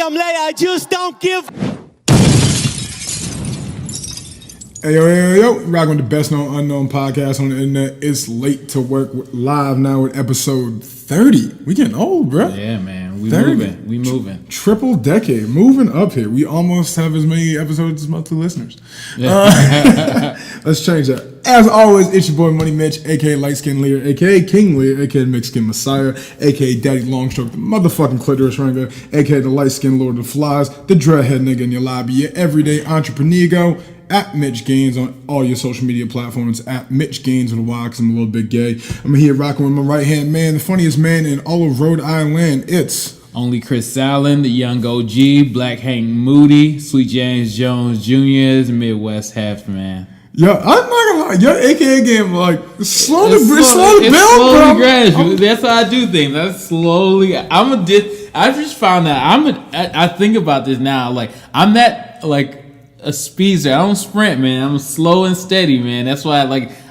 damn late. I just don't give. Hey, yo, rocking with the best known unknown podcast on the internet. It's Late to Work live now with episode 30. We getting old, bro. Yeah, man. We 30. moving. Triple decade. Moving up here. We almost have as many episodes as monthly listeners. Yeah. Let's change that. As always, it's your boy Money Mitch, a.k.a. Light Skin Leader, a.k.a. King Leader, a.k.a. Mixed Skin Messiah, a.k.a. Daddy Longstroke, the motherfucking clitoris wrangler, a.k.a. the Light Skin Lord of the Flies, the dreadhead nigga in your lobby, your everyday entrepreneur. At Mitch Gaines on all your social media platforms. At Mitch Gaines with a Y, because I'm a little bit gay. I'm here rocking with my right-hand man, the funniest man in all of Rhode Island. It's Only Chris Allen, the young OG, Black Hank Moody, Sweet James Jones Jr.'s Midwest Heft, man. Yo, I'm not gonna lie, your AKA game, like, slowly It's build, slowly bro. gradual. That's how I do things. I just found that I think about this now. Like, I'm that, like, a speedster. I don't sprint, man. I'm slow and steady, man. That's why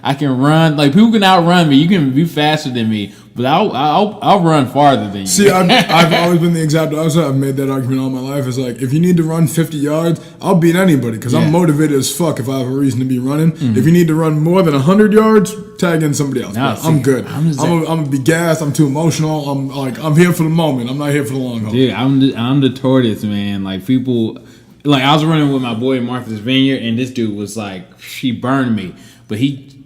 I can run. Like, people can outrun me. You can be faster than me, but I'll run farther than you. See, I've always been the exact opposite. I've made that argument all my life. It's like, if you need to run 50 yards, I'll beat anybody because I'm motivated as fuck if I have a reason to be running. Mm-hmm. If you need to run more than 100 yards, tag in somebody else. I'm good. I'm gonna be gassed. I'm too emotional. I'm here for the moment. I'm not here for the long haul. Dude, I'm the tortoise, man. Like, people. Like, I was running with my boy in Martha's Vineyard, and this dude was like, he burned me. But he,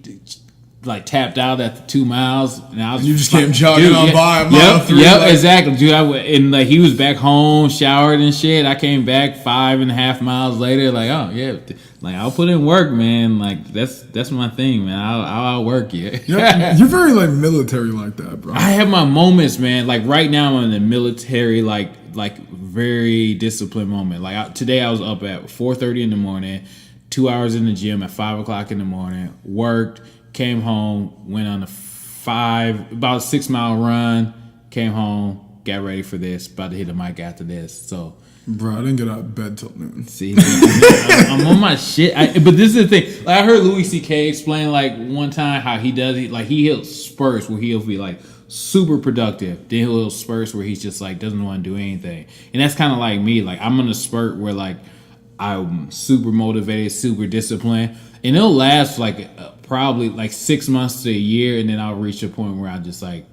like, tapped out after 2 miles. And I was you just came jogging on by a mile through. Yep, like, exactly. Dude, and, like, he was back home, showered and shit. I came back 5.5 miles later, like, oh, yeah. Like, I'll put in work, man. Like, that's my thing, man. I'll outwork you. Yeah, you're very, like, military like that, bro. I have my moments, man. Like, right now I'm in the military, like very disciplined moment. Like, today I was up at 4:30 in the morning, 2 hours in the gym at 5 o'clock in the morning, worked, came home, went on about a 6 mile run, came home, got ready for this, about to hit the mic after this. So, bro, I didn't get out of bed till noon. See, I'm on my shit. But this is the thing. Like, I heard Louis C.K. explain, like, one time how he does it. Like, he hits spurts where he'll be like super productive. Then he'll hit spurts where he's just like doesn't want to do anything. And that's kind of like me. Like, I'm in a spurt where, like, I'm super motivated, super disciplined, and it'll last like probably like 6 months to a year, and then I'll reach a point where I just like.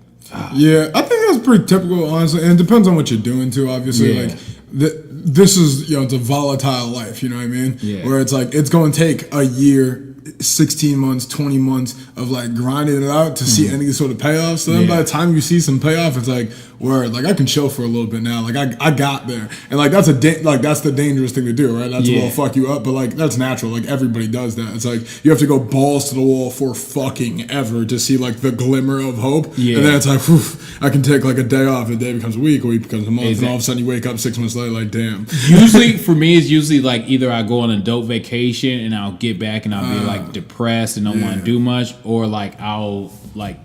Yeah, I think that's pretty typical, honestly, and it depends on what you're doing too. Obviously, yeah. Like this is, it's a volatile life. You know what I mean? Yeah. Where it's like it's going to take a year, 16 months, 20 months of like grinding it out to see any sort of payoff. So then by the time you see some payoff, it's like, word, like I can chill for a little bit now. Like I got there, and like that's that's the dangerous thing to do, right? That's what'll fuck you up, but like that's natural. Like everybody does that. It's like you have to go balls to the wall for fucking ever to see like the glimmer of hope. Yeah. And then it's like, whew, I can take like a day off. A day becomes a week becomes a month, and all of a sudden you wake up 6 months later, like damn. Usually for me, it's usually like either I go on a dope vacation and I'll get back and I'll be like depressed and don't want to do much, or like I'll like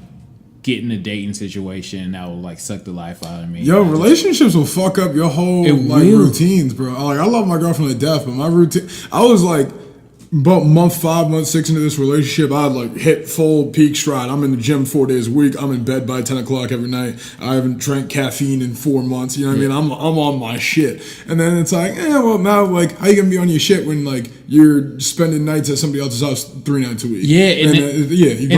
get in a dating situation and that will like suck the life out of me. Yo, relationships will fuck up your whole routines, bro. Like, I love my girlfriend to death, but my routine, I was like about month 5, month 6 into this relationship, I'd like hit full peak stride. I'm in the gym 4 days a week. I'm in bed by 10 o'clock every night. I haven't drank caffeine in 4 months. You know what I mean? I'm on my shit. And then it's like, well, now, like, how you gonna be on your shit when, like, you're spending nights at somebody else's house 3 nights a week? Yeah, and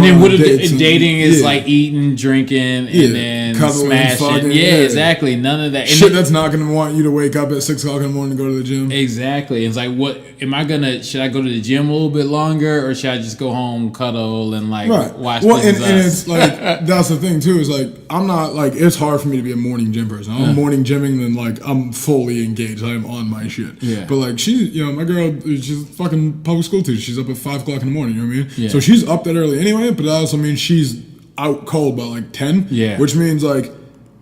then what dating is like eating, drinking, and then smashing. Fucking, exactly. None of that. Shit that's not gonna want you to wake up at 6 o'clock in the morning to go to the gym. Exactly. It's like, what am I gonna? Should I go to the gym a little bit longer, or should I just go home, cuddle, and like watch? Well, and it's like that's the thing too. Is like I'm not like it's hard for me to be a morning gym person. I'm morning gymming, then like I'm fully engaged. I am on my shit. Yeah. But like she's, my girl, she's a fucking public school teacher. She's up at 5 o'clock in the morning. You know what I mean? Yeah. So she's up that early anyway. But that also means she's out cold by like 10. Yeah. Which means like.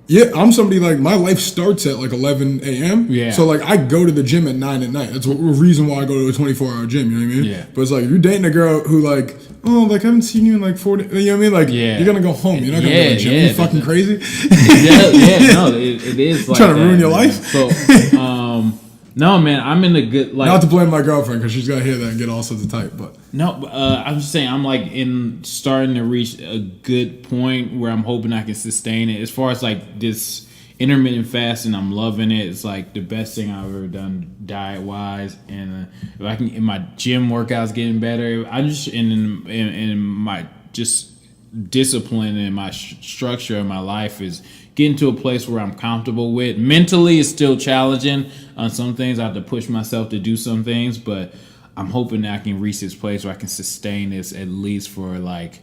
Yeah, I'm somebody like my life starts at like 11 a.m. Yeah. So like I go to the gym at 9 at night. That's the reason why I go to a 24-hour gym. You know what I mean? Yeah. But it's like if you're dating a girl who like, oh, like I haven't seen you in like 4 days. You know what I mean? Like you're gonna go home. You're not gonna go to the gym. You fucking crazy? No, it is like trying to ruin your life. So, no, man, I'm in a good like. Not to blame my girlfriend because she's gotta hear that and get all sorts of tight, but no, I'm just saying I'm like starting to reach a good point where I'm hoping I can sustain it. As far as like this intermittent fasting. I'm loving it. It's like the best thing I've ever done diet wise. And if I can, in my gym workouts getting better. I just in my just discipline and my structure of my life is getting to a place where I'm comfortable with. Mentally, it's still challenging on some things. I have to push myself to do some things, but I'm hoping that I can reach this place where I can sustain this at least for like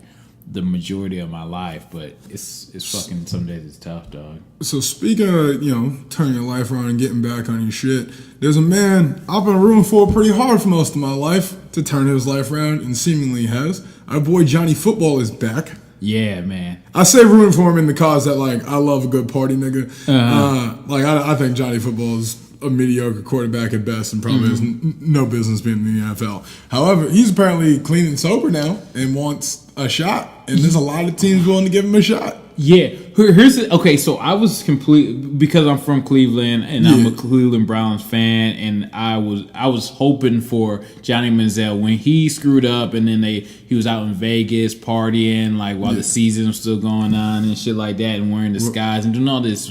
the majority of my life. But it's fucking, some days it's tough, dog. So speaking of, turning your life around and getting back on your shit, there's a man I've been rooting for pretty hard for most of my life to turn his life around, and seemingly has. Our boy Johnny Football is back. Yeah, man. I say rooting for him in the cause that, like, I love a good party nigga. I think Johnny Football is a mediocre quarterback at best and probably has no business being in the NFL. However, he's apparently clean and sober now and wants a shot, and there's a lot of teams willing to give him a shot. Yeah, okay. So I was because I'm from Cleveland and I'm a Cleveland Browns fan, and I was hoping for Johnny Manziel when he screwed up, and then he was out in Vegas partying like while the season was still going on and shit like that, and wearing disguise and doing all this,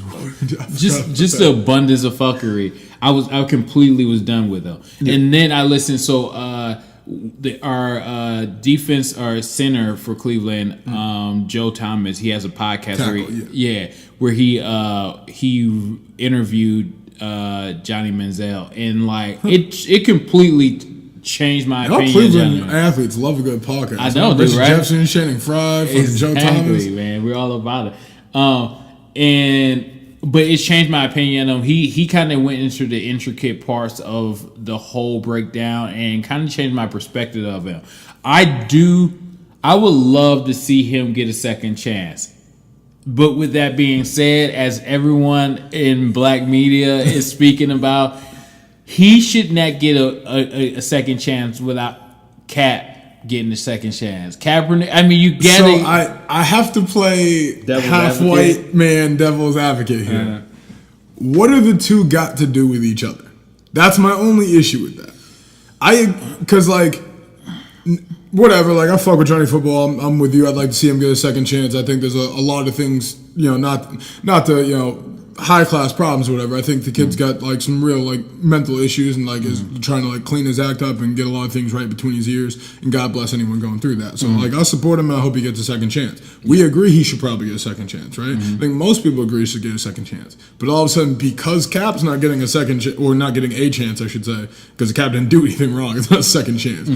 just the abundance of fuckery. I completely was done with him, and then I listened. So our center for Cleveland, Joe Thomas, he has a podcast where he interviewed Johnny Manziel, and like it completely changed my opinion. Cleveland athletes love a good podcast. I know, Richard right? Jefferson, Shannon Fry, Joe Thomas. Man, we're all about it. But it's changed my opinion on him. He kind of went into the intricate parts of the whole breakdown and kind of changed my perspective of him. I would love to see him get a second chance. But with that being said, as everyone in black media is speaking about, he should not get a second chance without Cap getting a second chance. Kaepernick, I mean, you get it. So I have to play half white man devil's advocate here. What are the two got to do with each other? That's my only issue with that. Because like, whatever, like I fuck with Johnny Football. I'm with you. I'd like to see him get a second chance. I think there's a lot of things, not the, high class problems or whatever. I think the kid's got like some real like mental issues and like is trying to like clean his act up and get a lot of things right between his ears, and God bless anyone going through that. So like I support him and I hope he gets a second chance. We agree he should probably get a second chance, right? I think most people agree he should get a second chance. But all of a sudden, because Cap's not getting a second or not getting a chance, I should say, because the Cap didn't do anything wrong, it's not a second chance.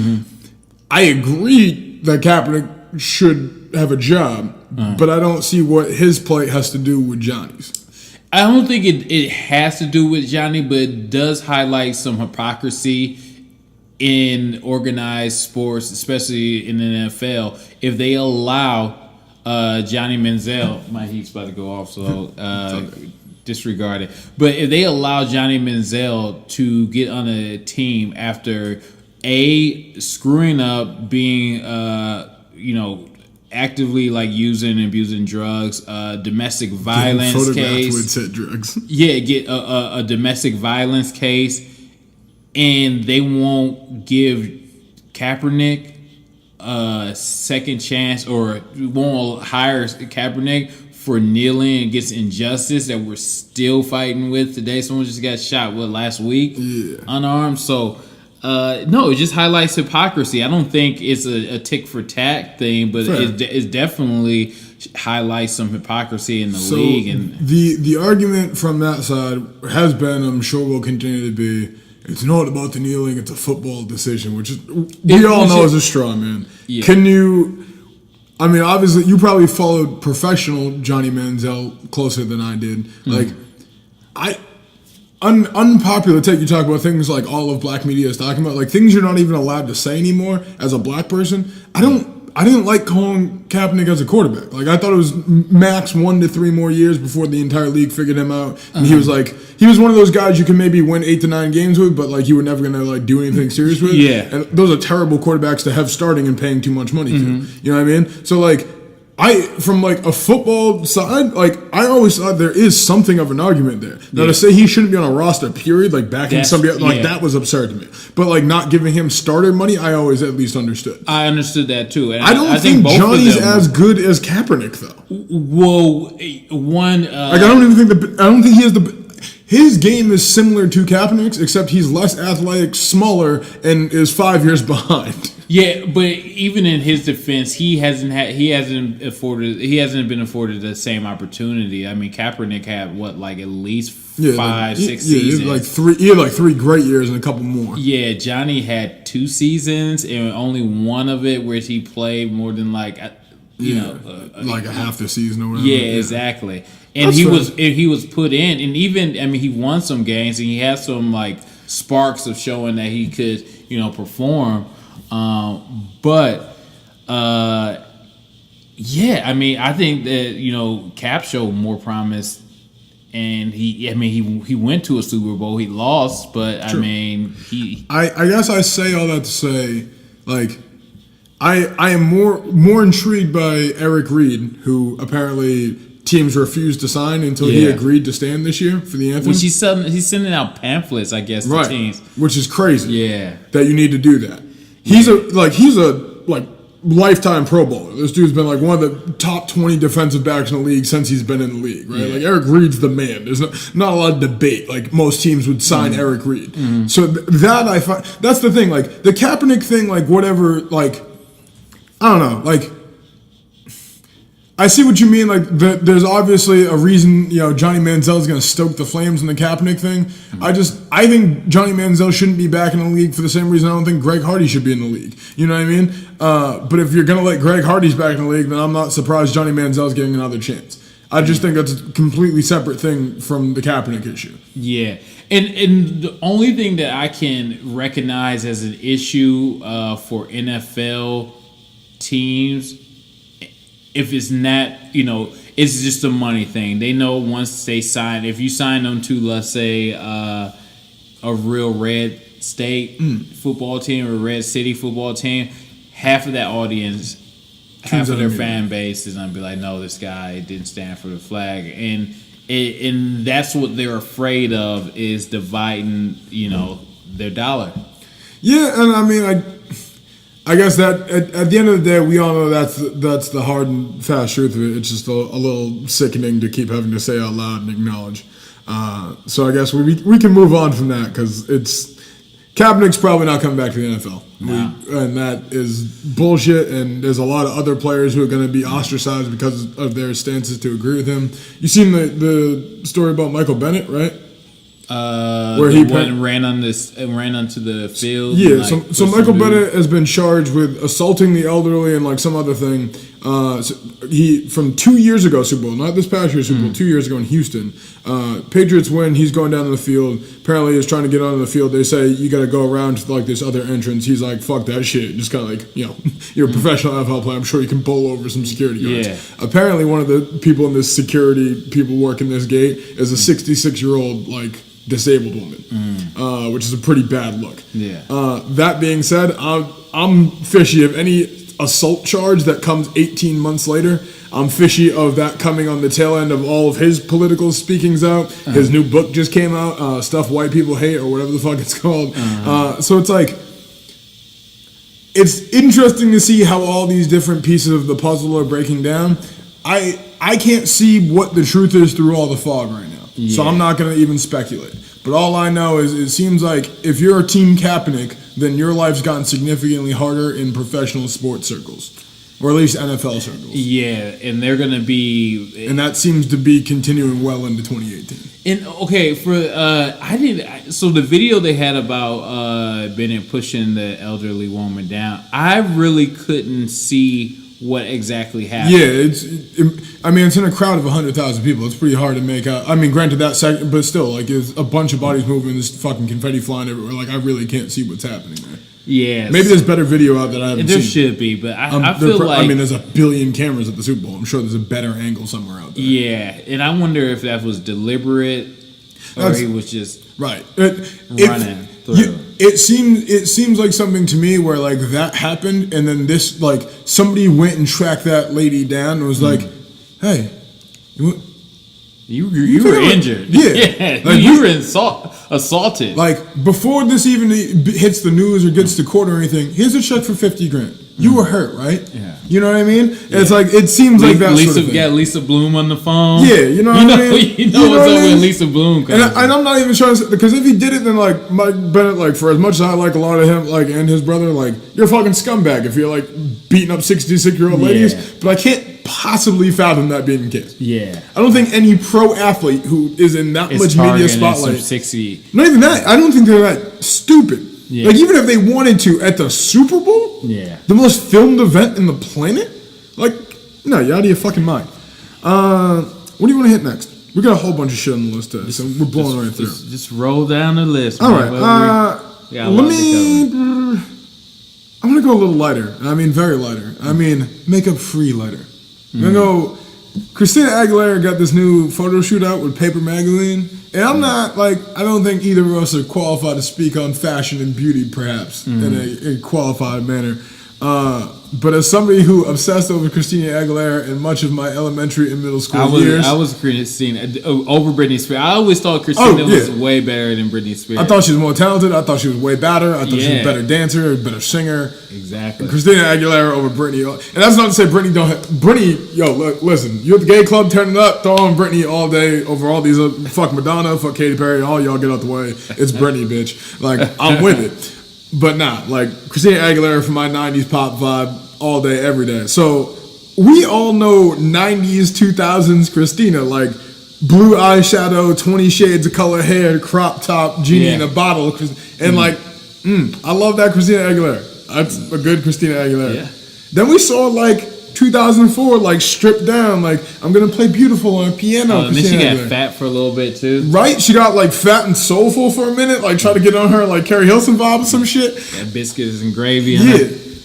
I agree that Kaepernick should have a job, but I don't see what his plight has to do with Johnny's. I don't think it has to do with Johnny, but it does highlight some hypocrisy in organized sports, especially in the NFL. If they allow Johnny Manziel, my heat's about to go off, so disregard it. But if they allow Johnny Manziel to get on a team after screwing up, being actively like using and abusing drugs, domestic violence case. With said drugs. Yeah, get a domestic violence case, and they won't give Kaepernick a second chance, or won't hire Kaepernick for kneeling against injustice that we're still fighting with today. Someone just got shot last week, unarmed. So. No, it just highlights hypocrisy. I don't think it's a tick for tack thing, but it definitely highlights some hypocrisy in the league. And the argument from that side has been, I'm sure will continue to be, it's not about the kneeling, it's a football decision, which is, we all know is a straw man. Yeah. Can you, I mean, obviously you probably followed professional Johnny Manziel closer than I did. Like, unpopular take, you talk about things like all of black media is talking about, like things you're not even allowed to say anymore as a black person. I didn't like calling Kaepernick as a quarterback. Like I thought it was max 1 to 3 more years before the entire league figured him out. And he was one of those guys you can maybe win 8 to 9 games with, but like you were never gonna like do anything serious with. Yeah. And those are terrible quarterbacks to have starting and paying too much money to. You know what I mean? So like from like a football side, like I always thought there is something of an argument there. Now to say he shouldn't be on a roster, period, like backing somebody, like that was absurd to me. But like not giving him starter money, I always at least understood. I understood that too. And I don't think Johnny's as good as Kaepernick though. Well, one I don't think he has the. His game is similar to Kaepernick's, except he's less athletic, smaller, and is 5 years behind. Yeah, but even in his defense, he hasn't been afforded the same opportunity. I mean, Kaepernick had at least 5, 6 seasons. He had like 3 great years and a couple more. Yeah, Johnny had 2 seasons and only one of it where he played more than like a half the season or whatever. Yeah, exactly. And he was put in, and even he won some games, and he had some like sparks of showing that he could perform. But I think that Cap showed more promise, and he went to a Super Bowl. He lost, but True. I guess I say all that to say like. I am more intrigued by Eric Reed, who apparently teams refused to sign until he agreed to stand this year for the anthem. Which he's sending out pamphlets, I guess, to teams. Which is crazy. Yeah, that you need to do that. He's a lifetime Pro Bowler. This dude's been like one of the top 20 defensive backs in the league since he's been in the league, right? Yeah. Like Eric Reed's the man. There's not a lot of debate. Like most teams would sign Eric Reed. Mm-hmm. So that I find that's the thing. Like the Kaepernick thing, like whatever, like. I don't know, like, I see what you mean, like, there's obviously a reason, Johnny Manziel's going to stoke the flames in the Kaepernick thing. Mm-hmm. I think Johnny Manziel shouldn't be back in the league for the same reason I don't think Greg Hardy should be in the league. You know what I mean? But if you're going to let Greg Hardy's back in the league, then I'm not surprised Johnny Manziel's getting another chance. I just think that's a completely separate thing from the Kaepernick issue. Yeah. And the only thing that I can recognize as an issue for NFL teams, if it's not, it's just a money thing. They know once they sign, if you sign them to, let's say, a real red state football team or red city football team, half of that audience, half of their fan base is going to be like, no, this guy didn't stand for the flag. And that's what they're afraid of, is dividing, their dollar. Yeah, and I guess that at the end of the day, we all know that's the hard and fast truth of it. It's just a little sickening to keep having to say out loud and acknowledge. So I guess we can move on from that because Kaepernick's probably not coming back to the NFL. No. And that is bullshit, and there's a lot of other players who are going to be ostracized because of their stances to agree with him. You seen the story about Michael Bennett, right? Where he ran onto the field. Yeah, so Michael Bennett has been charged with assaulting the elderly and like some other thing. So he from 2 years ago Super Bowl, not this past year Super Bowl, 2 years ago in Houston. Patriots win. He's going down to the field. Apparently, he's trying to get onto the field. They say you got to go around to like this other entrance. He's like, "Fuck that shit." Just kind of like, you're a professional NFL player. I'm sure you can bowl over some security guards. Yeah. Apparently, one of the people in this security people working this gate is a 66-year-old like disabled woman, which is a pretty bad look. Yeah. That being said, I'm fishy of any assault charge that comes 18 months later. I'm fishy of that coming on the tail end of all of his political speakings out. His new book just came out, Stuff White People Hate, or whatever the fuck it's called. So it's like, it's interesting to see how all these different pieces of the puzzle are breaking down. I can't see what the truth is through all the fog right now. Yeah. So I'm not going to even speculate. But all I know is it seems like if you're a Team Kaepernick, then your life's gotten significantly harder in professional sports circles. Or at least NFL circles. Yeah, and they're going to be... And that seems to be continuing well into 2018. And okay, so the video they had about Bennett pushing the elderly woman down, I really couldn't see what exactly happened. Yeah, it's in a crowd of 100,000 people. It's pretty hard to make out. I mean, granted that second, but still, like, it's a bunch of bodies moving, there's fucking confetti flying everywhere. Like, I really can't see what's happening there. Yeah, maybe there's better video out that I haven't seen. There should be, but I feel like... I mean, there's a billion cameras at the Super Bowl. I'm sure there's a better angle somewhere out there. Yeah, and I wonder if that was deliberate or he was just running through. it seems like something to me where like that happened, and then this like somebody went and tracked that lady down and was like, "Hey, you were injured. Yeah, like, you were assaulted. Like before this even hits the news or gets to court or anything, here's a check for $50,000. You were hurt, right? Yeah. You know what I mean? Yeah. It's like it seems like that sort of thing. Got Lisa Bloom on the phone. Yeah, you know what I mean? You know what's up with Lisa Bloom. And I'm not even trying to say, because if he did it, then like Mike Bennett, like for as much as I like a lot of him, like and his brother, like you're a fucking scumbag if you're like beating up 66-year-old ladies. But I can't possibly fathom that being the case. Yeah. I don't think any pro athlete who is in that much media spotlight. 60. Not even that. I don't think they're that stupid. Yeah. Like even if they wanted to at the Super Bowl, the most filmed event in the planet, like no, you're out of your fucking mind. What do you want to hit next? We got a whole bunch of shit on the list today, so we're blowing right through. Just roll down the list. All right, let me. I'm gonna go a little lighter. I mean, very lighter. I mean, makeup-free lighter. I'm gonna go. Christina Aguilera got this new photo shoot out with Paper Magazine. And I'm not, like, I don't think either of us are qualified to speak on fashion and beauty, perhaps, in a qualified manner. But as somebody who obsessed over Christina Aguilera in much of my elementary and middle school years. I was Christina over Britney Spears. I always thought Christina was way better than Britney Spears. I thought she was more talented. I thought she was way better. I thought she was a better dancer, a better singer. Exactly. Christina Aguilera over Britney. And that's not to say Britney don't have... Britney, yo, look, listen. You at the gay club, turn it up, throw on Britney all day over all these... fuck Madonna, fuck Katy Perry, all y'all get out the way. It's Britney, bitch. Like, I'm with it. But nah, like, Christina Aguilera for my 90s pop vibe all day, every day. So, we all know 90s, 2000s Christina, like, blue eyeshadow, 20 shades of color hair, crop top, genie in a bottle. And, like, I love that Christina Aguilera. That's a good Christina Aguilera. Yeah. Then we saw, like, 2004, like, stripped down, like, I'm gonna play beautiful on a piano. And then she got fat for a little bit too. Right? She got like fat and soulful for a minute, like try to get on her like Carrie Hilson vibe or some shit. Yeah, biscuits and gravy.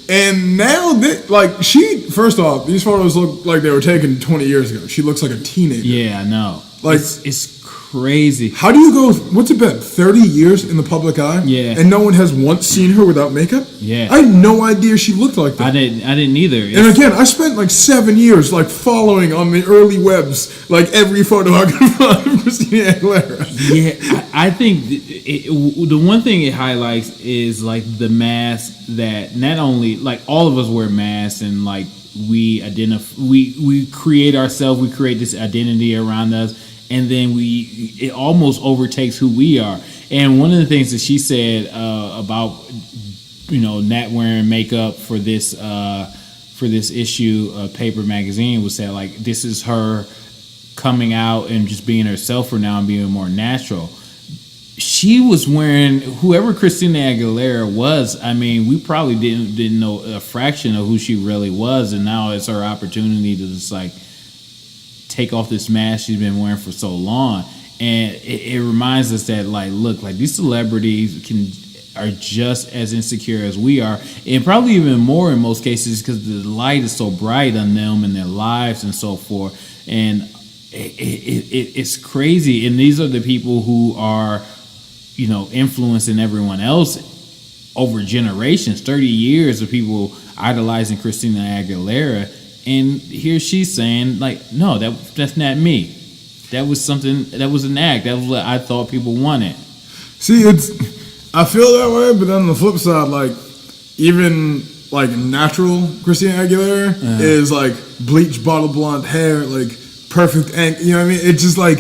And now that, like, she, first off, these photos look like they were taken 20 years ago. She looks like a teenager. Yeah, I know. Like, it's crazy. How do you go, what's it been, 30 years in the public eye? Yeah. And no one has once seen her without makeup? Yeah. I had no idea she looked like that. I didn't either. And again, I spent like 7 years like following on the early webs like every photo I could find of Christina Aguilera. Yeah, I think the one thing it highlights is like the mask that not only like all of us wear masks and like we create ourselves, we create this identity around us. And then it almost overtakes who we are. And one of the things that she said about, you know, not wearing makeup for this issue of Paper Magazine was that like this is her coming out and just being herself for now and being more natural. She was wearing whoever Christina Aguilera was. I mean, we probably didn't know a fraction of who she really was, and now it's her opportunity to just like take off this mask she's been wearing for so long. And it reminds us that like, look, like these celebrities are just as insecure as we are, and probably even more in most cases because the light is so bright on them and their lives and so forth. And it's crazy. And these are the people who are, you know, influencing everyone else over generations, 30 years of people idolizing Christina Aguilera. And here she's saying, like, no, that's not me. That was something, that was an act. That was what I thought people wanted. See, I feel that way, but then on the flip side, like, even, like, natural Christina Aguilera is, like, bleach bottle blonde hair, like, perfect, and, you know what I mean? It's just, like,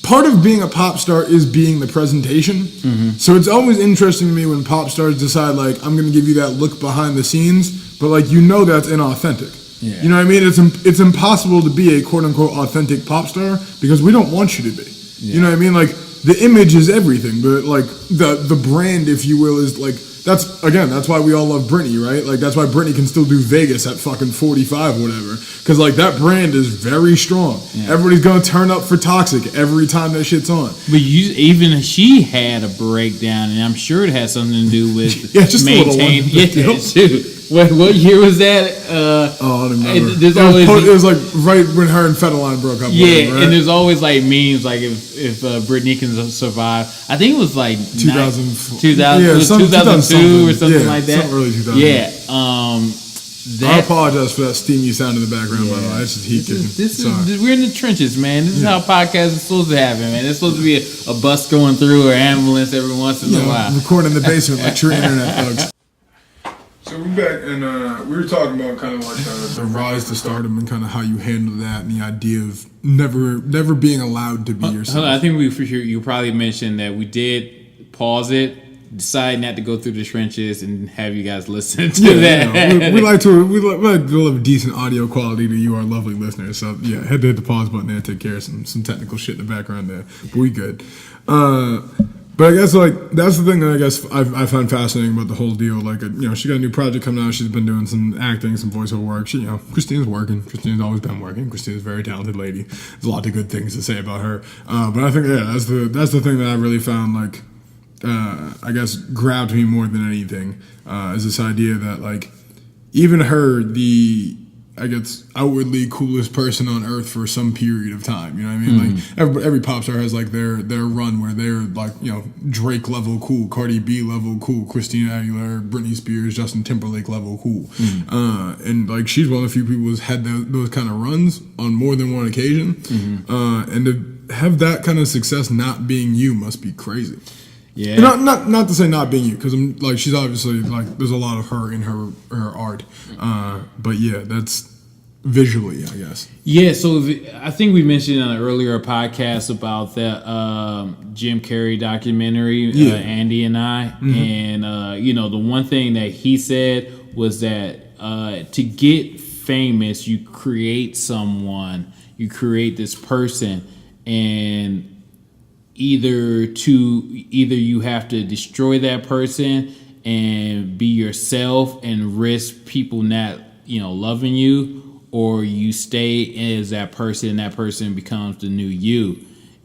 part of being a pop star is being the presentation. Mm-hmm. So it's always interesting to me when pop stars decide, like, I'm going to give you that look behind the scenes, but, like, you know that's inauthentic. Yeah. You know what I mean? It's impossible to be a quote-unquote authentic pop star because we don't want you to be. Yeah. You know what I mean? Like, the image is everything, but, like, the brand, if you will, is, like, that's why we all love Britney, right? Like, that's why Britney can still do Vegas at fucking 45 or whatever. Because, like, that brand is very strong. Yeah. Everybody's going to turn up for Toxic every time that shit's on. But even she had a breakdown, and I'm sure it had something to do with just maintaining. Yeah, too. What year was that? I don't remember. It was like right when her and Federline broke up. Yeah, right? And there's always like memes like if Britney can survive. I think it was like 2002 or something like that. Early 2000. Yeah. I apologize for that steamy sound in the background. By the way, it's just heat kicking. We're in the trenches, man. This is how podcasts are supposed to happen, man. It's supposed to be a bus going through or ambulance every once in a while. Recording in the basement like true internet thugs. So we're back, and we were talking about kind of like the rise to stardom and kind of how you handle that, and the idea of never being allowed to be yourself. I think you probably mentioned that we did pause it, decide not to go through the trenches, and have you guys listen to that. We like to deliver decent audio quality to you, our lovely listeners. So yeah, had to hit the pause button there, take care of some technical shit in the background there, but we good. But I guess like that's the thing that I guess I find fascinating about the whole deal. Like she got a new project coming out. She's been doing some acting, some voiceover work. Christina's working. Christina's always been working. Christina's a very talented lady. There's a lot of good things to say about her. But I think that's the thing that I really found like I guess grabbed me more than anything is this idea that like even her, the I guess outwardly coolest person on earth for some period of time. You know what I mean? Mm-hmm. Like every pop star has like their run where they're like Drake level cool, Cardi B level cool, Christina Aguilera, Britney Spears, Justin Timberlake level cool. Mm-hmm. And like she's one of the few people who's had those kind of runs on more than one occasion. Mm-hmm. And to have that kind of success not being you must be crazy. Yeah. Not to say not being you, because I'm like she's obviously like there's a lot of her in her art, but yeah, that's visually, I guess. Yeah, so I think we mentioned on an earlier podcast about that Jim Carrey documentary, Andy and I, and the one thing that he said was that to get famous, you create someone, you create this person, and either you have to destroy that person and be yourself and risk people not loving you, or you stay as that person becomes the new you.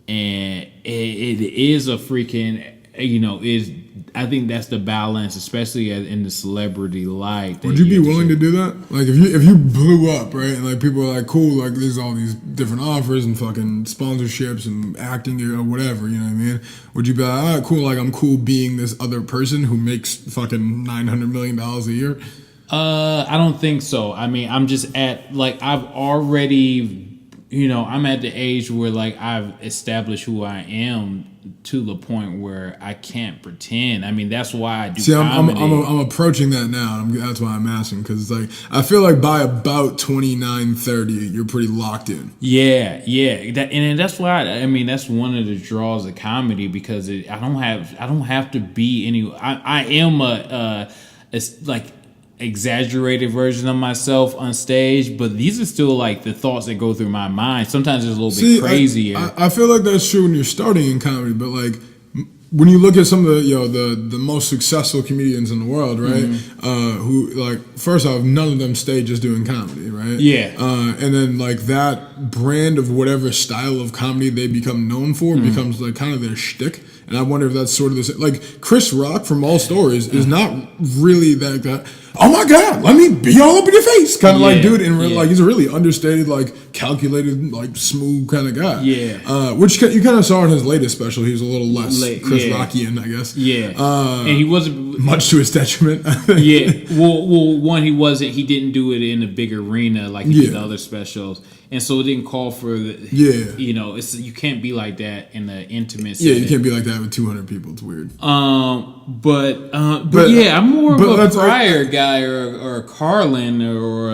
And it is a freaking I think that's the balance, especially in the celebrity life. Would you be willing to do that? Like if you blew up, right, and like people are like, cool, like there's all these different offers and fucking sponsorships and acting or whatever, you know what I mean? Would you be like, all right, cool, like I'm cool being this other person who makes fucking $900 million a year? I don't think so. I mean, I'm just at like I've already, I'm at the age where like I've established who I am to the point where I can't pretend. I mean, that's why I do comedy. I'm approaching that now. That's why I'm asking, because it's like I feel like by about 29, 30, you're pretty locked in. Yeah. And that's why that's one of the draws of comedy, because I don't have to be any. I am it's like exaggerated version of myself on stage, but these are still like the thoughts that go through my mind. Sometimes it's a little bit crazier. I feel like that's true when you're starting in comedy, but like when you look at some of the most successful comedians in the world, right? Who like first off, none of them stay just doing comedy, right? Yeah. And then like that brand of whatever style of comedy they become known for becomes like kind of their shtick. And I wonder if that's sort of the same. Like Chris Rock from All Stories is not really that. Oh my God, let me be all up in your face, kind of like dude. Like he's a really understated, like calculated, like smooth kind of guy. Yeah. Which you kind of saw in his latest special. He was a little less Chris Rockian, I guess. Yeah. And he wasn't much to his detriment. Yeah. Well, one, he wasn't. He didn't do it in a big arena like he did the other specials. And so it didn't call for it's you can't be like that in the intimate setting. Yeah, you can't be like that with 200 people. It's weird. But yeah, I'm more of a Pryor guy or a Carlin or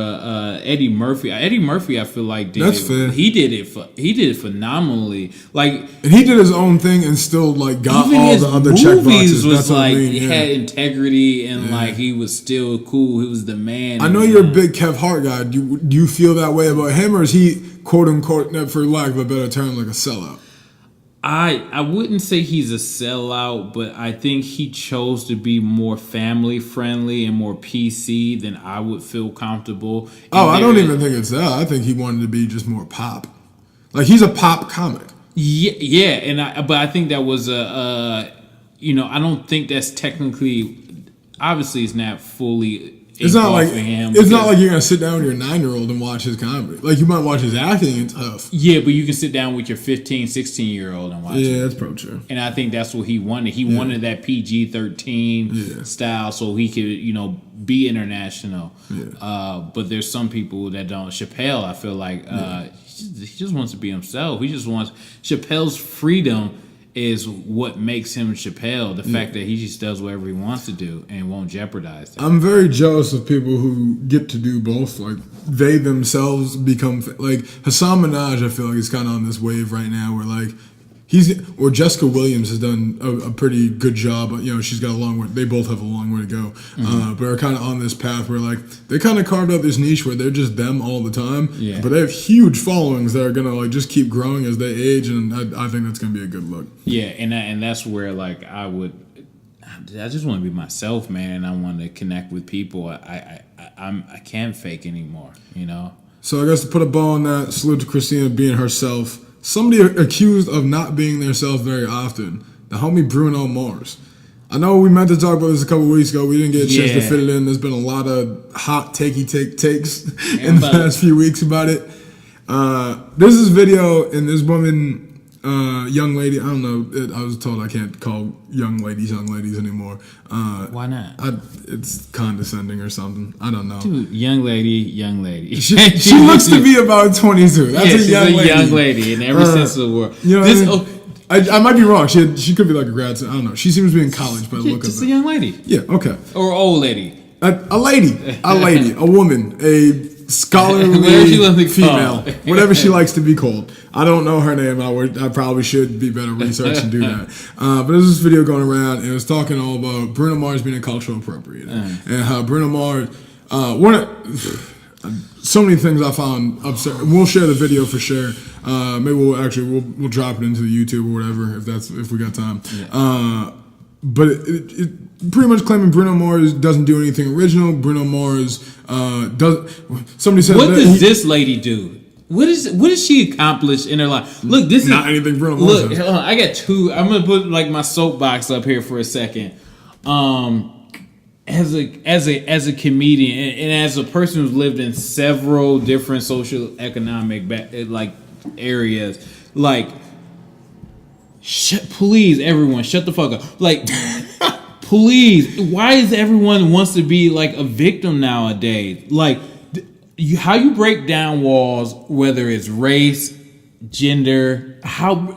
Eddie Murphy. Eddie Murphy, I feel like fair. He did it phenomenally. Like, and he did his own thing and still like got all the other check boxes. Was like had integrity and like he was still cool. He was the man. I know you're a big Kev Hart guy. Do you feel that way about him, or is he quote unquote, for lack of a better term, like a sellout? I wouldn't say he's a sellout, but I think he chose to be more family friendly and more PC than I would feel comfortable. I don't even think it's that. I think he wanted to be just more pop. Like he's a pop comic. Yeah, but I think that was I don't think that's technically, obviously it's not fully It's not like him. It's not like you're gonna sit down with your 9-year-old and watch his comedy. Like, you might watch his acting and stuff. Yeah, but you can sit down with your 15, 16-year-old and watch it. Yeah, that's probably true. And I think that's what he wanted. He wanted that PG-13 style so he could, be international. Yeah. But there's some people that don't. Chappelle, I feel like, he just wants to be himself. Chappelle's freedom is what makes him Chappelle. The fact that he just does whatever he wants to do and won't jeopardize that. I'm very jealous of people who get to do both. Like, they themselves become like Hassan Minaj. I feel like he's kind of on this wave right now where like Jessica Williams has done a pretty good job. She's got a long way. They both have a long way to go, but are kind of on this path where like they kind of carved out this niche where they're just them all the time. Yeah. But they have huge followings that are gonna like just keep growing as they age, and I think that's gonna be a good look. Yeah, and that's where like I just want to be myself, man, and I want to connect with people. I can't fake anymore, So I guess to put a bow on that, salute to Christina being herself. Somebody accused of not being themselves very often. The homie Bruno Mars. I know we meant to talk about this a couple weeks ago. We didn't get a chance to fit it in. There's been a lot of hot takes in the past few weeks about it. There's this video, and this woman, young lady, I don't know, I was told I can't call young ladies anymore. Why not? It's condescending or something. I don't know. Dude, young lady. She looks to be about 22. That's she's a young lady in every sense of the world. I might be wrong. She could be like a grad student. I don't know. She seems to be in college by the look of it. Just a young lady. Yeah, okay. Or old lady. A lady, a woman, a scholarly female, whatever she likes to be called. I don't know her name. I probably should be better research and do that. But there's this video going around, and it was talking all about Bruno Mars being a cultural appropriator, and how Bruno Mars, so many things I found upset. We'll share the video for sure. Maybe we'll drop it into the YouTube or whatever if we got time. Yeah. But it pretty much claiming Bruno Mars doesn't do anything original. Bruno Mars does. Somebody said, "What does this lady do? What does she accomplish in her life?" Look, this not is anything Bruno Mars does. I got two. I'm gonna put like my soapbox up here for a second. As a comedian and as a person who's lived in several different social economic areas, like. Please, everyone, shut the fuck up. Like, please, why is everyone wants to be like a victim nowadays? Like, how you break down walls, whether it's race, gender,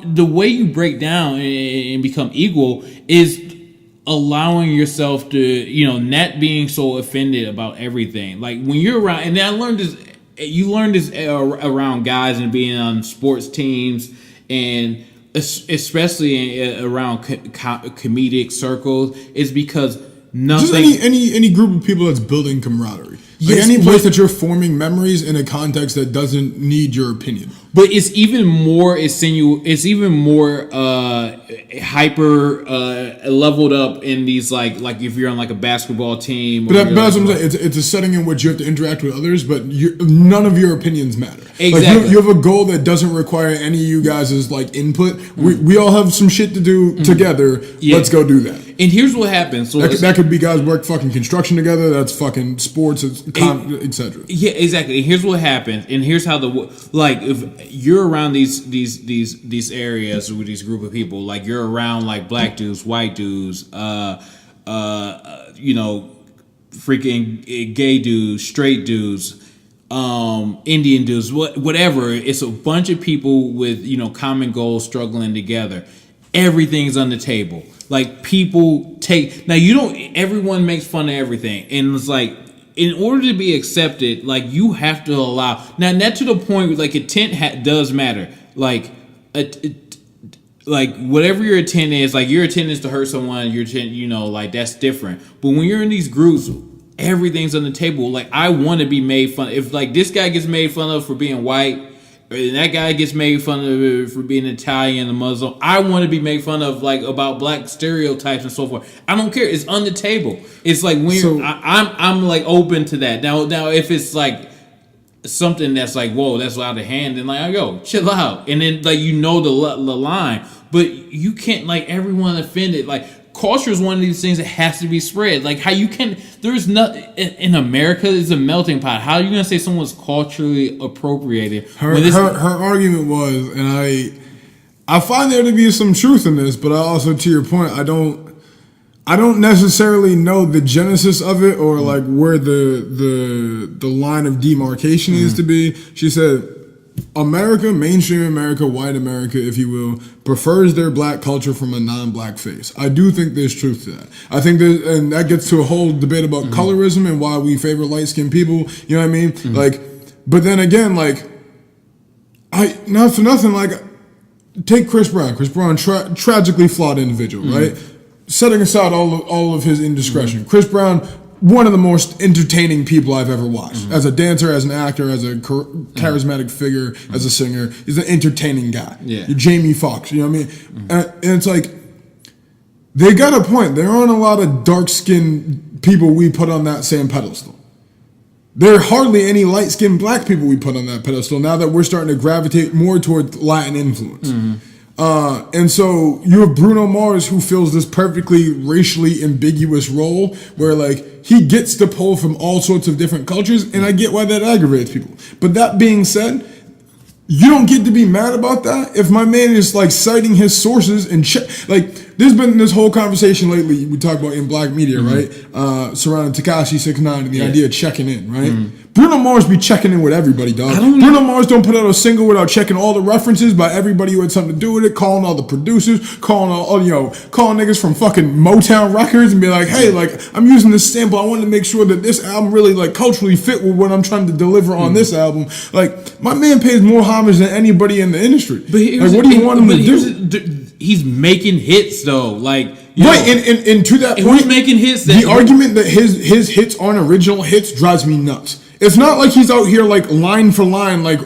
the way you break down and become equal is allowing yourself to, not being so offended about everything. Like when you're around, and I learned this. You learn this around guys and being on sports teams and. Especially around comedic circles, is because nothing. Just any group of people that's building camaraderie. Like any place that you're forming memories in a context that doesn't need your opinion. But it's even more insinuous. It's even more hyper leveled up in these like if you're on like a basketball team. But that's what I'm saying. It's a setting in which you have to interact with others, but none of your opinions matter. Exactly. Like you have a goal that doesn't require any of you guys' like input. We all have some shit to do together. Yeah. Let's go do that. And here's what happens. So that could be guys work fucking construction together. That's fucking sports, etc. Yeah, exactly. And here's what happens. And here's how if you're around these areas with these group of people, like you're around like black dudes, white dudes, freaking gay dudes, straight dudes, Indian dudes, whatever. It's a bunch of people with common goals struggling together. Everything's on the table. Like people everyone makes fun of everything, and it's like in order to be accepted, like you have to allow. Now, not to the point where like intent does matter. Like, like whatever your intent is, like your intent is to hurt someone. Your intent, like that's different. But when you're in these groups, everything's on the table. Like I want to be made fun. If like this guy gets made fun of for being white. And that guy gets made fun of for being Italian and Muslim. I want to be made fun of like about black stereotypes and so forth. I don't care. It's on the table. It's like when I'm like open to that. Now if it's like something that's like whoa, that's out of hand, then like yo, chill out. And then like the line, but you can't like everyone offended. Like culture is one of these things that has to be spread. Like how you can, there's not in America is a melting pot. How are you gonna say someone's culturally appropriated? Her argument was, and I find there to be some truth in this, but I also, to your point, I don't necessarily know the genesis of it or like where the line of demarcation is to be. She said, America, mainstream America, white America, if you will, prefers their black culture from a non-black face. I do think there's truth to that. I think and that gets to a whole debate about colorism and why we favor light-skinned people. You know what I mean? Like, but then again, like, not for nothing, like, take Chris Brown. Chris Brown, tragically flawed individual, right? Setting aside all of his indiscretion, Chris Brown, one of the most entertaining people I've ever watched. As a dancer, as an actor, as a charismatic figure, as a singer, he's an entertaining guy. Yeah. Jamie Foxx, you know what I mean? And it's like, they got a point. There aren't a lot of dark-skinned people we put on that same pedestal. There are hardly any light-skinned black people we put on that pedestal now that we're starting to gravitate more toward Latin influence. And so you have Bruno Mars, who fills this perfectly racially ambiguous role where, like, he gets to pull from all sorts of different cultures, and I get why that aggravates people. But that being said, you don't get to be mad about that if my man is, like, citing his sources and like, there's been this whole conversation lately we talk about in black media, right? Surrounding Tekashi 6ix9ine and the idea of checking in, right? Bruno Mars be checking in with everybody, dog. Bruno Mars don't put out a single without checking all the references by everybody who had something to do with it, calling all the producers, calling calling niggas from fucking Motown Records and be like, hey, like, I'm using this sample. I want to make sure that this album really, like, culturally fit with what I'm trying to deliver on this album. Like, my man pays more homage than anybody in the industry. But like, what do you want him to do? He's making hits though, like right. And to that point, he's making hits. The argument that his hits aren't original hits drives me nuts. It's not like he's out here like line for line, like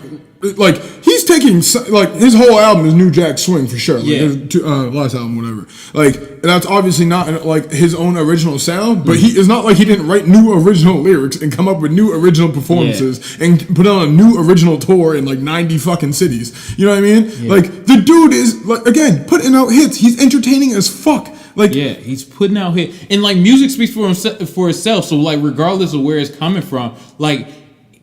he's taking, like, his whole album is New Jack Swing for sure. Like, his last album, whatever. Like, that's obviously not like his own original sound, but it's not like he didn't write new original lyrics and come up with new original performances and put on a new original tour in like 90 fucking cities. You know what I mean? Like, the dude is, like, again, putting out hits. He's entertaining as fuck. Like, he's putting out hits, and like, music speaks for itself. So like, regardless of where it's coming from, like,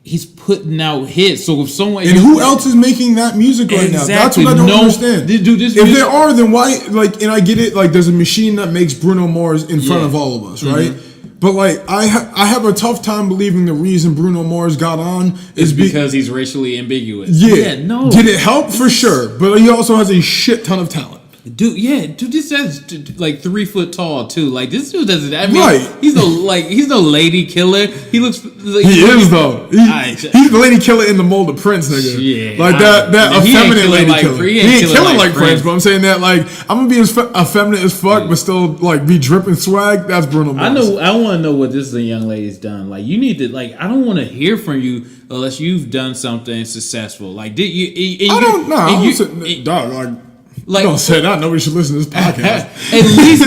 he's putting out hits. So if someone who else is making that music right now? That's what I don't understand. If there are, then why? Like, and I get it. Like, there's a machine that makes Bruno Mars in front of all of us, right? But like, I have a tough time believing the reason Bruno Mars got on is because he's racially ambiguous. Did it help? For sure, but he also has a shit ton of talent. Dude, this guy's like 3 foot tall too. Like, this dude doesn't. I mean, he's no lady killer. He looks. Like, he is though. He's the lady killer in the mold of Prince, nigga. Yeah, like that effeminate lady killer. He ain't killing like Prince, but I'm saying that, like, I'm gonna be as effeminate as fuck, but still like be dripping swag. That's Bruno Mars. I want to know what this young lady's done. Like, you need to, like, I don't want to hear from you unless you've done something successful. Like, did you? I don't know. Dog, like, don't say that. Nobody should listen to this podcast. At least,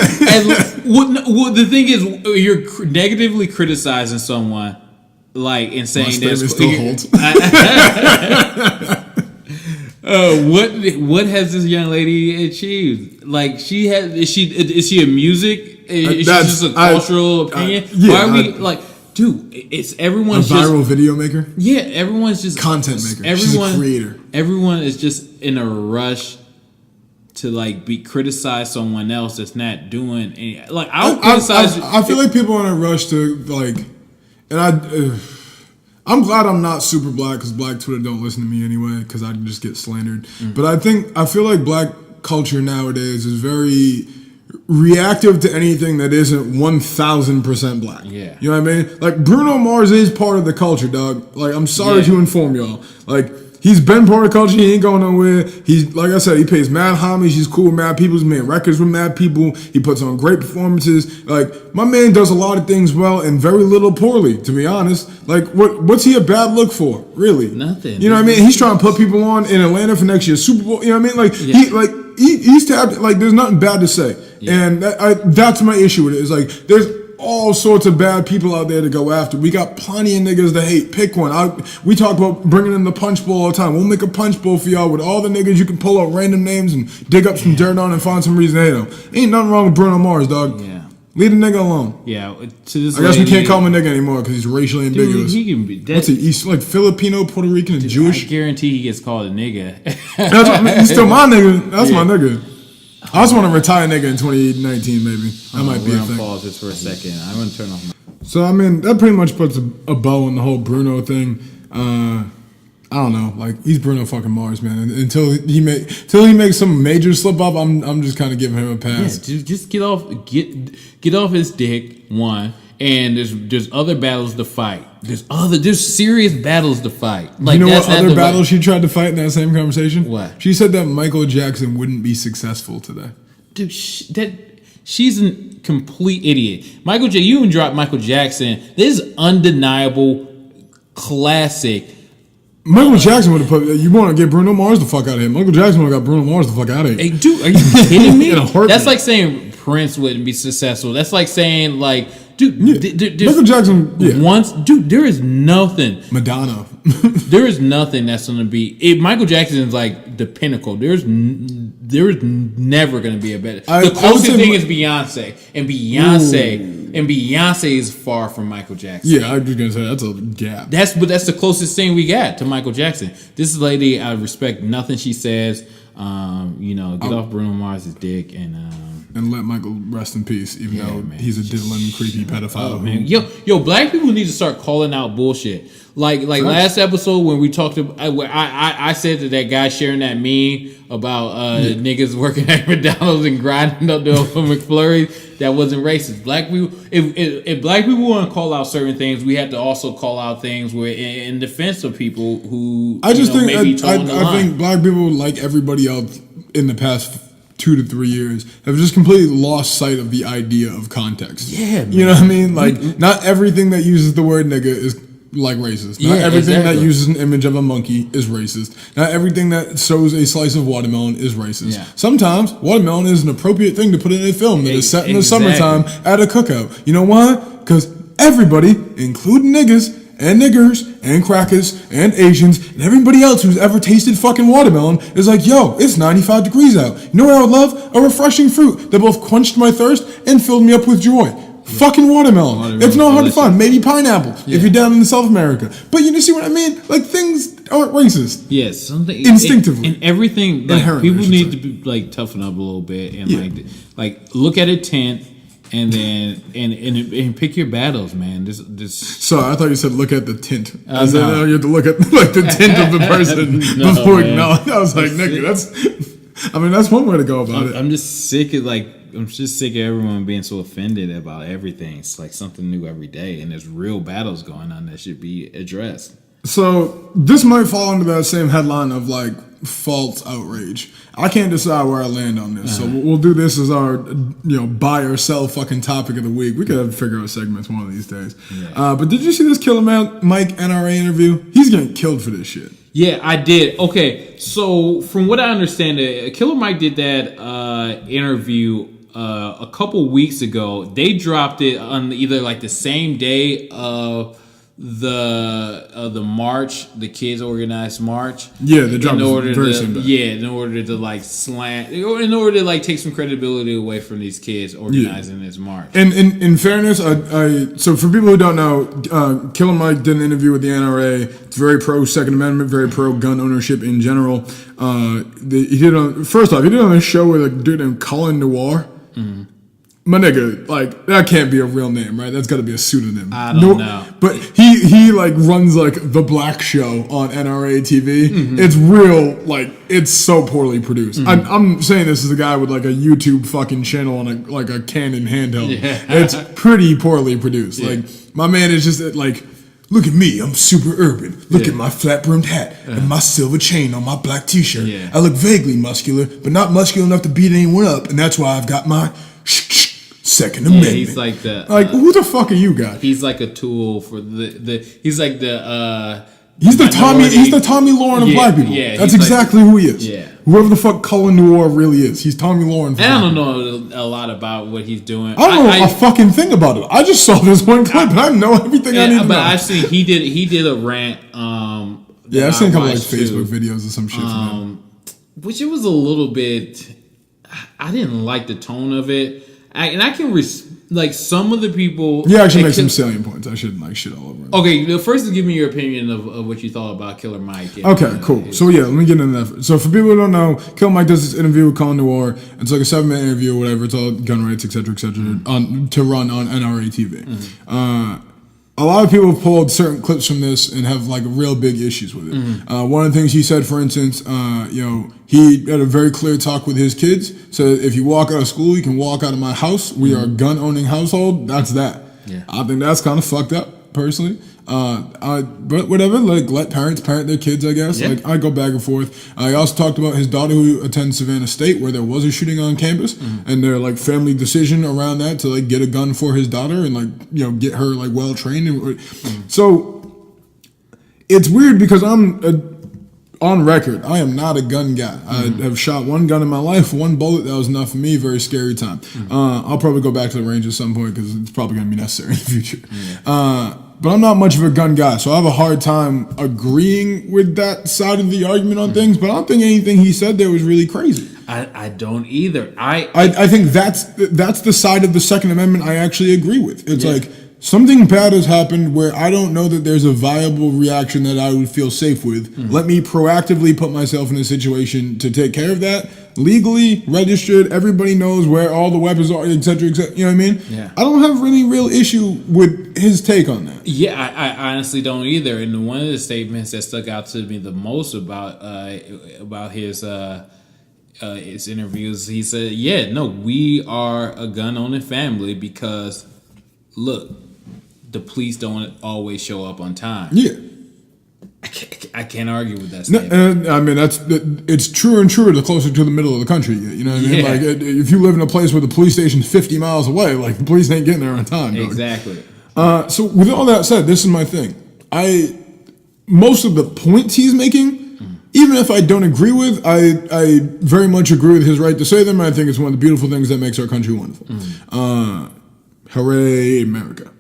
the thing is, you're negatively criticizing someone, like, and saying that still holds. What has this young lady achieved? Like, is she a music? Is she just a cultural opinion? Why are we like? Dude, it's everyone's a viral video maker. Yeah, everyone's just content maker. She's a creator. Everyone is just in a rush to like criticize someone else that's not doing any. Like, I'll criticize. I feel like people are in a rush to, like, and I'm glad I'm not super black, because black Twitter don't listen to me anyway, because I just get slandered. But I feel like black culture nowadays is very reactive to anything that isn't 1,000% black. Yeah, you know what I mean? Like, Bruno Mars is part of the culture, dog. Like, I'm sorry to inform y'all. Like, he's been part of the culture. He ain't going nowhere. He's, like I said, he pays mad homage. He's cool with mad people. He's made records with mad people. He puts on great performances. Like, my man does a lot of things well and very little poorly, to be honest. Like, what's he a bad look for? Really? Nothing. You know what I mean? He's trying to put people on in Atlanta for next year's Super Bowl. You know what I mean? Like, he's tapped. Like, there's nothing bad to say. Yeah. And that's my issue with it. It's like, all sorts of bad people out there to go after. We got plenty of niggas to hate. Pick one. We talk about bringing in the punch bowl all the time. We'll make a punch bowl for y'all with all the niggas you can pull out random names and dig up some dirt on and find some reason to hate them. Ain't nothing wrong with Bruno Mars, dog. Yeah. Leave the nigga alone. Yeah. To this I guess we can't call him a nigga anymore because he's racially ambiguous. Dude, he can be. What's he? He's like Filipino, Puerto Rican, and Jewish. I guarantee he gets called a nigga. He's still my nigga. That's my nigga. I just want to retire nigga in 2019, maybe. That might be a thing. Pause this for a second. I'm gonna turn off my. So I mean, that pretty much puts a bow on the whole Bruno thing. I don't know, like he's Bruno fucking Mars, man. Until he makes some major slip up, I'm just kind of giving him a pass. Yeah, just get off his dick. One, and there's other battles to fight. There's serious battles to fight. Like, you know what other battle she tried to fight in that same conversation? What? She said that Michael Jackson wouldn't be successful today. Dude, she's a complete idiot. You even dropped Michael Jackson. This is undeniable classic. Michael Jackson would have put. You want to get Bruno Mars the fuck out of here? Michael Jackson would have got Bruno Mars the fuck out of here. Hey, dude, are you kidding me? In a heartbeat. That's like saying Prince wouldn't be successful. That's like saying dude, Michael Jackson. Yeah. Dude, there is nothing. Madonna. There is nothing that's gonna be. Michael Jackson is like the pinnacle. There's never gonna be a better. The closest thing is Beyonce, and Beyonce is far from Michael Jackson. Yeah, I was gonna say that's a gap. That's the closest thing we got to Michael Jackson. This lady, I respect nothing she says. Get off Bruno Mars' dick and let Michael rest in peace, even though he's a diddling, creepy pedophile. Oh, man. Yo, black people need to start calling out bullshit. Like last episode when we talked about, I said that guy sharing that meme about niggas working at McDonald's and grinding up the McFlurry, that wasn't racist. Black people, if black people want to call out certain things, we have to also call out things where in defense of people who I think black people, like everybody else in the past 2 to 3 years, have just completely lost sight of the idea of context. Yeah, man. You know what I mean? Like, not everything that uses the word nigga is like racist. Not everything that uses an image of a monkey is racist. Not everything that shows a slice of watermelon is racist. Yeah. Sometimes watermelon is an appropriate thing to put in a film that is set in the summertime at a cookout. You know why? Because everybody, including niggas and niggers and crackers and Asians and everybody else who's ever tasted fucking watermelon is like, yo, it's 95 degrees out. You know what I would love? A refreshing fruit that both quenched my thirst and filled me up with joy. Fucking watermelon. It's not hard to find. Maybe pineapple if you're down in South America. But you see what I mean? Like, things aren't racist. Yes, something instinctively. And everything, like, people need to be like toughen up a little bit and like look at a tent and then and pick your battles, man. This. Sorry, I thought you said look at the tint. I said you have to look at like the tint of the person before acknowledging. I was like, nigga, that's one way to go about it. I'm just sick of everyone being so offended about everything. It's like something new every day, and there's real battles going on that should be addressed. So this might fall into that same headline of like false outrage. I can't decide where I land on this, so we'll do this as our buy or sell fucking topic of the week. We could figure out segments one of these days. Yeah. But did you see this Killer Mike NRA interview? He's getting killed for this shit. Yeah, I did. Okay, so from what I understand, Killer Mike did that interview a couple weeks ago. They dropped it on either like the same day of the march, the kids organized march. Yeah, they dropped it very soon. In order to like in order to like take some credibility away from these kids organizing this march. And in fairness, so for people who don't know, Killer Mike did an interview with the NRA. It's very pro Second Amendment, very pro gun ownership in general. He did on a show with a dude named Colin Noir. Mm-hmm. My nigga, like, that can't be a real name, right? That's got to be a pseudonym. I don't know. But he like runs like the Black Show on NRA TV. Mm-hmm. It's real, like, it's so poorly produced. Mm-hmm. I'm saying this as a guy with like a YouTube fucking channel on a Canon handheld. Yeah. It's pretty poorly produced. Yeah. Like, my man is just like, look at me, I'm super urban. Look at my flat-brimmed hat and my silver chain on my black t-shirt. Yeah. I look vaguely muscular, but not muscular enough to beat anyone up, and that's why I've got my Second Amendment. He's like who the fuck are you guys? He's like a tool for he's like the He's the Tommy Lauren of black people. Yeah, that's exactly who he is. Yeah. Whoever the fuck Colin Noir really is. He's Tommy Lauren. I don't know a lot about what he's doing. I don't know a fucking thing about it. I just saw this one clip and I know everything I need to know. But I see he did a rant. I've seen a couple like Facebook videos or some shit from him. Which it was a little bit. I didn't like the tone of it, and I can like some of the people. You actually make some salient points. I shouldn't like shit all over it. Okay, first give me your opinion of what you thought about Killer Mike. Okay, cool. So yeah, let me get into that. So for people who don't know, Killer Mike does this interview with Colin Noir. It's like a 7-minute interview or whatever. It's all gun rights, etc., to run on NRA TV. Mm-hmm. A lot of people have pulled certain clips from this and have like real big issues with it. Mm-hmm. One of the things he said, for instance, he had a very clear talk with his kids. So if you walk out of school, you can walk out of my house. We are a gun-owning household. That's that. Yeah. I think that's kind of fucked up, personally. But whatever, like let parents parent their kids, I guess. Yeah. Like I go back and forth. I also talked about his daughter who attends Savannah State, where there was a shooting on campus, and their like family decision around that to like get a gun for his daughter and like get her like well trained. So it's weird because I'm on record. I am not a gun guy. I have shot one gun in my life, one bullet. That was enough for me. Very scary time. I'll probably go back to the range at some point because it's probably going to be necessary in the future. But I'm not much of a gun guy, so I have a hard time agreeing with that side of the argument on things. But I don't think anything he said there was really crazy. I don't either. I think that's the side of the Second Amendment I actually agree with. It's like something bad has happened where I don't know that there's a viable reaction that I would feel safe with. Let me proactively put myself in a situation to take care of that. Legally registered, everybody knows where all the weapons are, etc., etc. You know what I mean? Yeah. I don't have really real issue with his take on that. Yeah, I honestly don't either. And one of the statements that stuck out to me the most about his interviews, he said, we are a gun-owning family because, look, the police don't always show up on time. Yeah. I can't argue with that statement. I mean, it's truer and truer the closer to the middle of the country. You know what I mean? Like, if you live in a place where the police station's 50 miles away, like, the police ain't getting there on time. Exactly. So, with all that said, this is my thing. Most of the points he's making, even if I don't agree with, I very much agree with his right to say them. I think it's one of the beautiful things that makes our country wonderful. Hooray, America.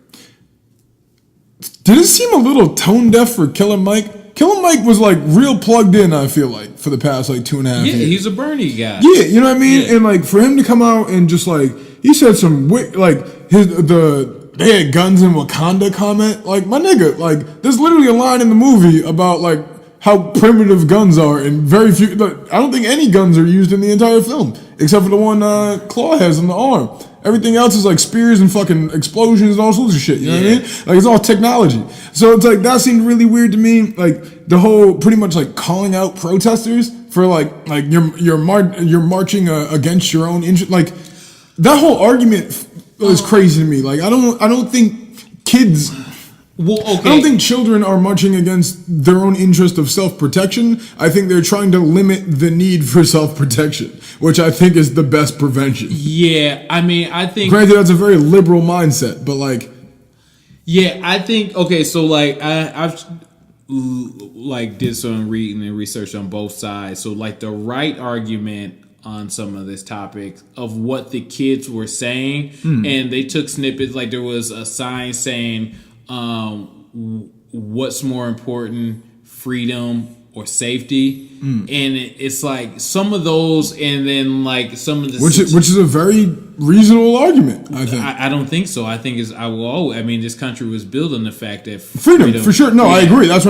Did it seem a little tone deaf for Killer Mike? Killer Mike was like real plugged in, I feel like, for the past like 2.5 years. Yeah, he's a Bernie guy. Yeah, you know what I mean? Yeah. And like for him to come out and just like, he said some like they had guns in Wakanda comment. Like, my nigga, like there's literally a line in the movie about like how primitive guns are, and very few, I don't think any guns are used in the entire film, except for the one Claw has in the arm. Everything else is like spears and fucking explosions and all sorts of shit. You know what I mean? Like, it's all technology. So it's like, that seemed really weird to me. Like, the whole pretty much like calling out protesters for like you're marching against your own interest. Like, that whole argument is crazy to me. Like, I don't think kids. Well, okay. I don't think children are marching against their own interest of self-protection. I think they're trying to limit the need for self-protection, which I think is the best prevention. Yeah, I mean, I think... Granted, that's a very liberal mindset, but like... Yeah, I think... Okay, so like, I've like did some reading and research on both sides. So like the right argument on some of this topic of what the kids were saying, and they took snippets, like there was a sign saying... what's more important, freedom or safety? And it's like some of those, and then like some of the which is a very reasonable argument. I think. I don't think so. I think I mean, this country was built on the fact that freedom for sure. No, I agree. That's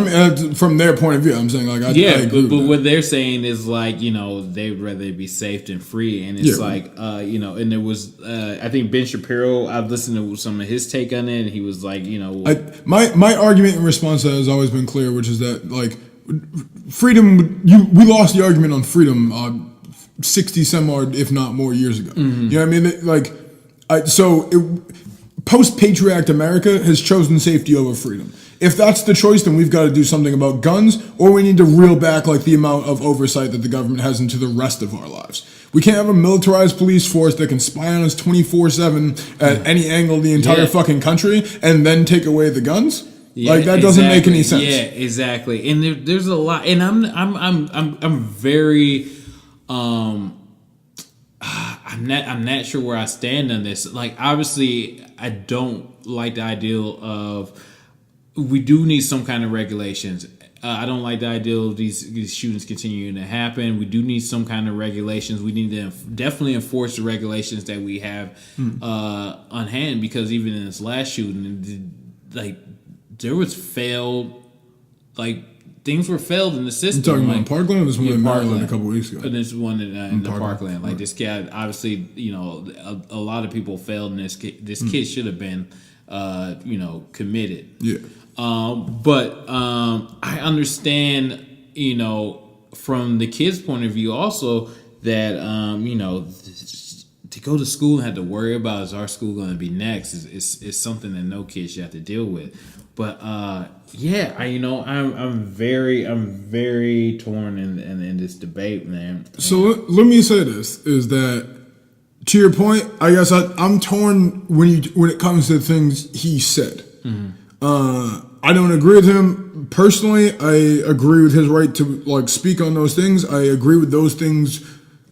from their point of view. I'm saying like I agree. But what they're saying is like, you know, they'd rather be safe than free, and it's like you know, and there was I think Ben Shapiro. I've listened to some of his take on it, and he was like, you know, my argument in response to that has always been clear, which is that like. Freedom, we lost the argument on freedom 60 some odd, if not more, years ago. You know what I mean? Like, post-Patriot Act America has chosen safety over freedom. If that's the choice, then we've got to do something about guns, or we need to reel back like the amount of oversight that the government has into the rest of our lives. We can't have a militarized police force that can spy on us 24/7 at any angle of the entire fucking country and then take away the guns. Yeah, like that doesn't make any sense. Yeah, exactly. And there's a lot, and I'm very I'm not sure where I stand on this. Like, obviously, I don't like the ideal of, we do need some kind of regulations. I don't like the idea of these shootings continuing to happen. We do need some kind of regulations. We need to definitely enforce the regulations that we have on hand, because even in this last shooting, like, there was failed, like, things were failed in the system. You talking like, about Parkland, or this one in Maryland a couple weeks ago? And this one in the Parkland. Like, right. This guy, obviously, a lot of people failed, and this kid should have been, committed. Yeah. But I understand, from the kid's point of view also, that, to go to school and have to worry about, is our school going to be next, is something that no kid should have to deal with. But I'm very torn in this debate, man. So let me say this, is that, to your point, I guess I'm torn when it comes to things he said. Mm-hmm. I don't agree with him personally. I agree with his right to, like, speak on those things. I agree with those things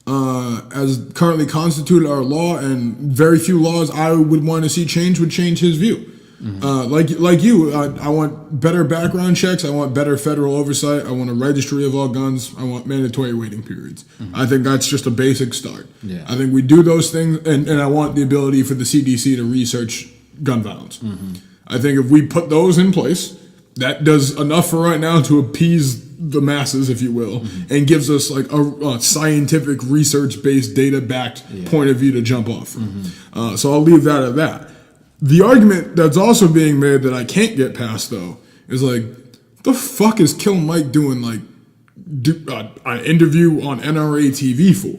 as currently constituted our law, and very few laws I would want to see change would change his view. Mm-hmm. Like you, I want better background checks. I want better federal oversight. I want a registry of all guns. I want mandatory waiting periods. Mm-hmm. I think that's just a basic start. Yeah. I think we do those things, and I want the ability for the CDC to research gun violence. Mm-hmm. I think if we put those in place, that does enough for right now to appease the masses, if you will, mm-hmm. and gives us, like, a scientific, research-based, data-backed point of view to jump off from. Mm-hmm. So I'll leave that at that. The argument that's also being made that I can't get past, though, is like, the fuck is Kill Mike doing, like, an interview on NRA TV for?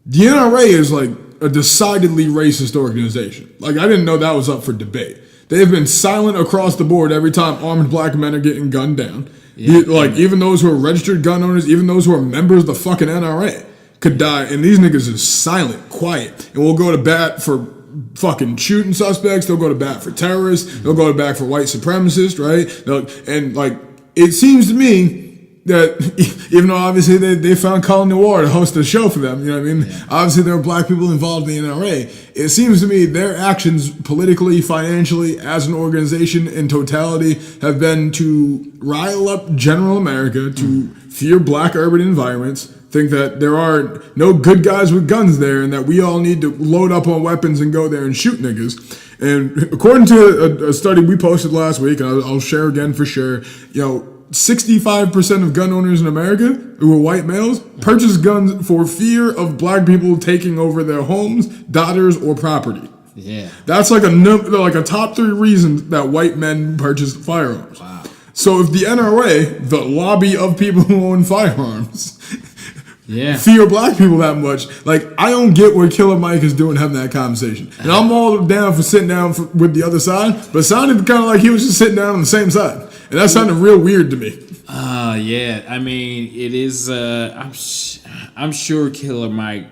The NRA is, like, a decidedly racist organization. Like, I didn't know that was up for debate. They have been silent across the board every time armed black men are getting gunned down. Yeah. Like, even those who are registered gun owners, even those who are members of the fucking NRA could die, and these niggas is silent, quiet, and will go to bat for fucking shooting suspects. They'll go to bat for terrorists. They'll go to bat for white supremacists, right? And, like, it seems to me that even though obviously they found Colin Noir to host a show for them, you know what I mean? Yeah. Obviously there were black people involved in the NRA. It seems to me their actions politically, financially, as an organization in totality have been to rile up general America, to fear black urban environments, think that there are no good guys with guns there, and that we all need to load up on weapons and go there and shoot niggas. And according to a study we posted last week, and I'll share again for sure, 65% of gun owners in America who are white males purchase guns for fear of black people taking over their homes, daughters, or property. Yeah, that's like a top 3 reasons that white men purchase firearms. Wow. So if the NRA, the lobby of people who own firearms, fear black people that much, like, I don't get what Killer Mike is doing having that conversation. And I'm all down for sitting down with the other side, but it sounded kind of like he was just sitting down on the same side. And that sounded real weird to me. Yeah. I mean, it is. I'm sure Killer Mike,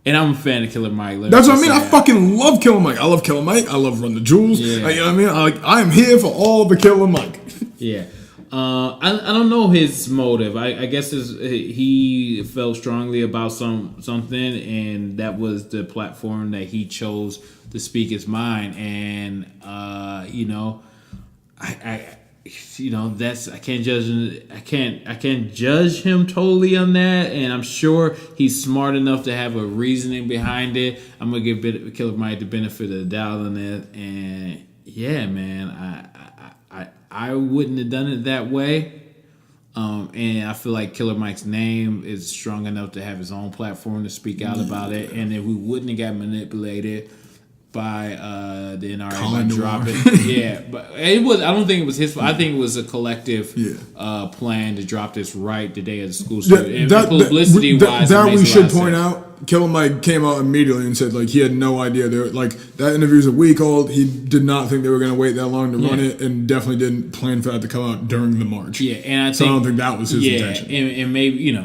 and I'm a fan of Killer Mike. That's what I mean. I fucking love Killer Mike. I love Killer Mike. I love Run the Jewels. Yeah. You know what I mean? I'm here for all the Killer Mike. Yeah. I don't know his motive. I guess he felt strongly about something, and that was the platform that he chose to speak his mind. And I can't judge him totally on that, and I'm sure he's smart enough to have a reasoning behind it. I'm gonna give Killer Mike the benefit of the doubt on it, and yeah, man, I wouldn't have done it that way, and I feel like Killer Mike's name is strong enough to have his own platform to speak out about it, and if we wouldn't have got manipulated by the NRA by dropping. Yeah, but it was. I don't think it was his fault. I think it was a collective plan to drop this right the day of the school shooting. Publicity wise, that we should point out. Killer Mike came out immediately and said, like, he had no idea. That interview's a week old. He did not think they were going to wait that long to run it, and definitely didn't plan for that to come out during the march. Yeah, and I don't think that was his intention. And maybe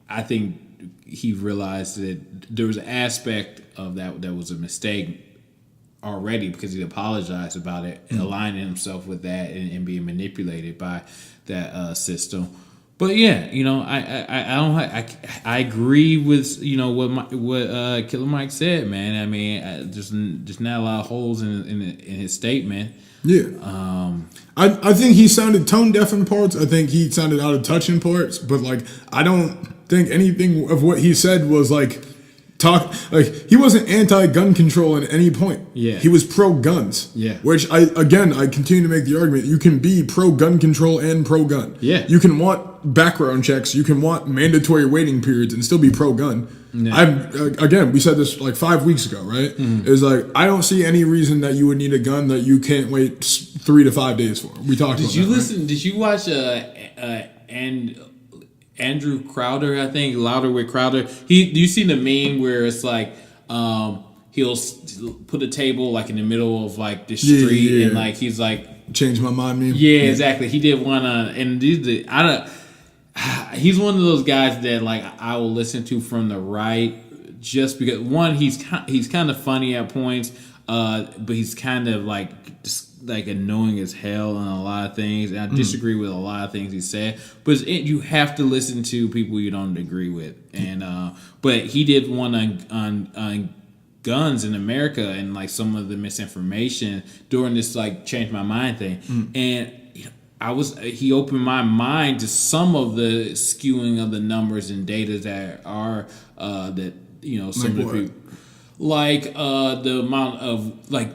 I think he realized that there was an aspect of that was a mistake. already because he apologized about it, aligning himself with that and being manipulated by that system. But yeah, I agree with what Killer Mike said, man. I mean, just not a lot of holes in his statement. Yeah. I think he sounded tone deaf in parts. I think he sounded out of touch in parts. But like, I don't think anything of what he said was like. He wasn't anti-gun control at any point. Yeah. He was pro-guns. Yeah. Which I continue to make the argument, you can be pro-gun control and pro-gun. Yeah. You can want background checks, you can want mandatory waiting periods and still be pro-gun. Yeah. We said this like 5 weeks ago, right? Mm-hmm. It's like, I don't see any reason that you would need a gun that you can't wait 3 to 5 days for. We talked about that, right? Did you watch Andrew Crowder, I think, Louder with Crowder. You seen the meme where it's like he'll put a table like in the middle of like the street and like he's like change my mind meme. Yeah, exactly. He did one and he's one of those guys that like I will listen to from the right just because one he's kind of funny at points, but he's kind of like just like annoying as hell on a lot of things, and I disagree with a lot of things he said. But you have to listen to people you don't agree with, and but he did one on guns in America and like some of the misinformation during this like change my mind thing, and he opened my mind to some of the skewing of the numbers and data that are that some of the people like the amount of like.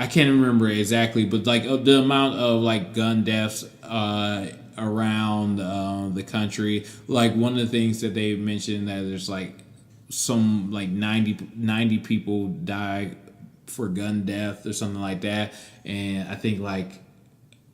I can't remember exactly, but like the amount of like gun deaths around the country. Like one of the things that they mentioned that there's like some like 90 people die for gun death or something like that, and I think like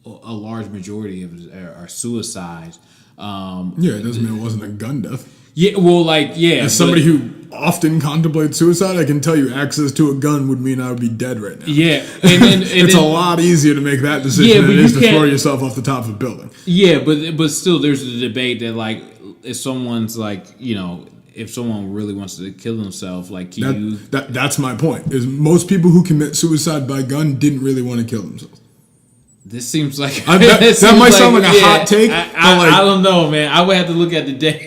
a large majority of it are suicides. It doesn't mean it wasn't a gun death. Yeah, well, like, yeah. As somebody who often contemplates suicide, I can tell you access to a gun would mean I would be dead right now. Yeah. And it's a lot easier to make that decision than it is to throw yourself off the top of a building. Yeah, but still there's a debate that, like, if someone's, like, if someone really wants to kill themselves, like, that's my point, is most people who commit suicide by gun didn't really want to kill themselves. This seems like that might sound like a hot take. I don't know, man. I would have to look at the data.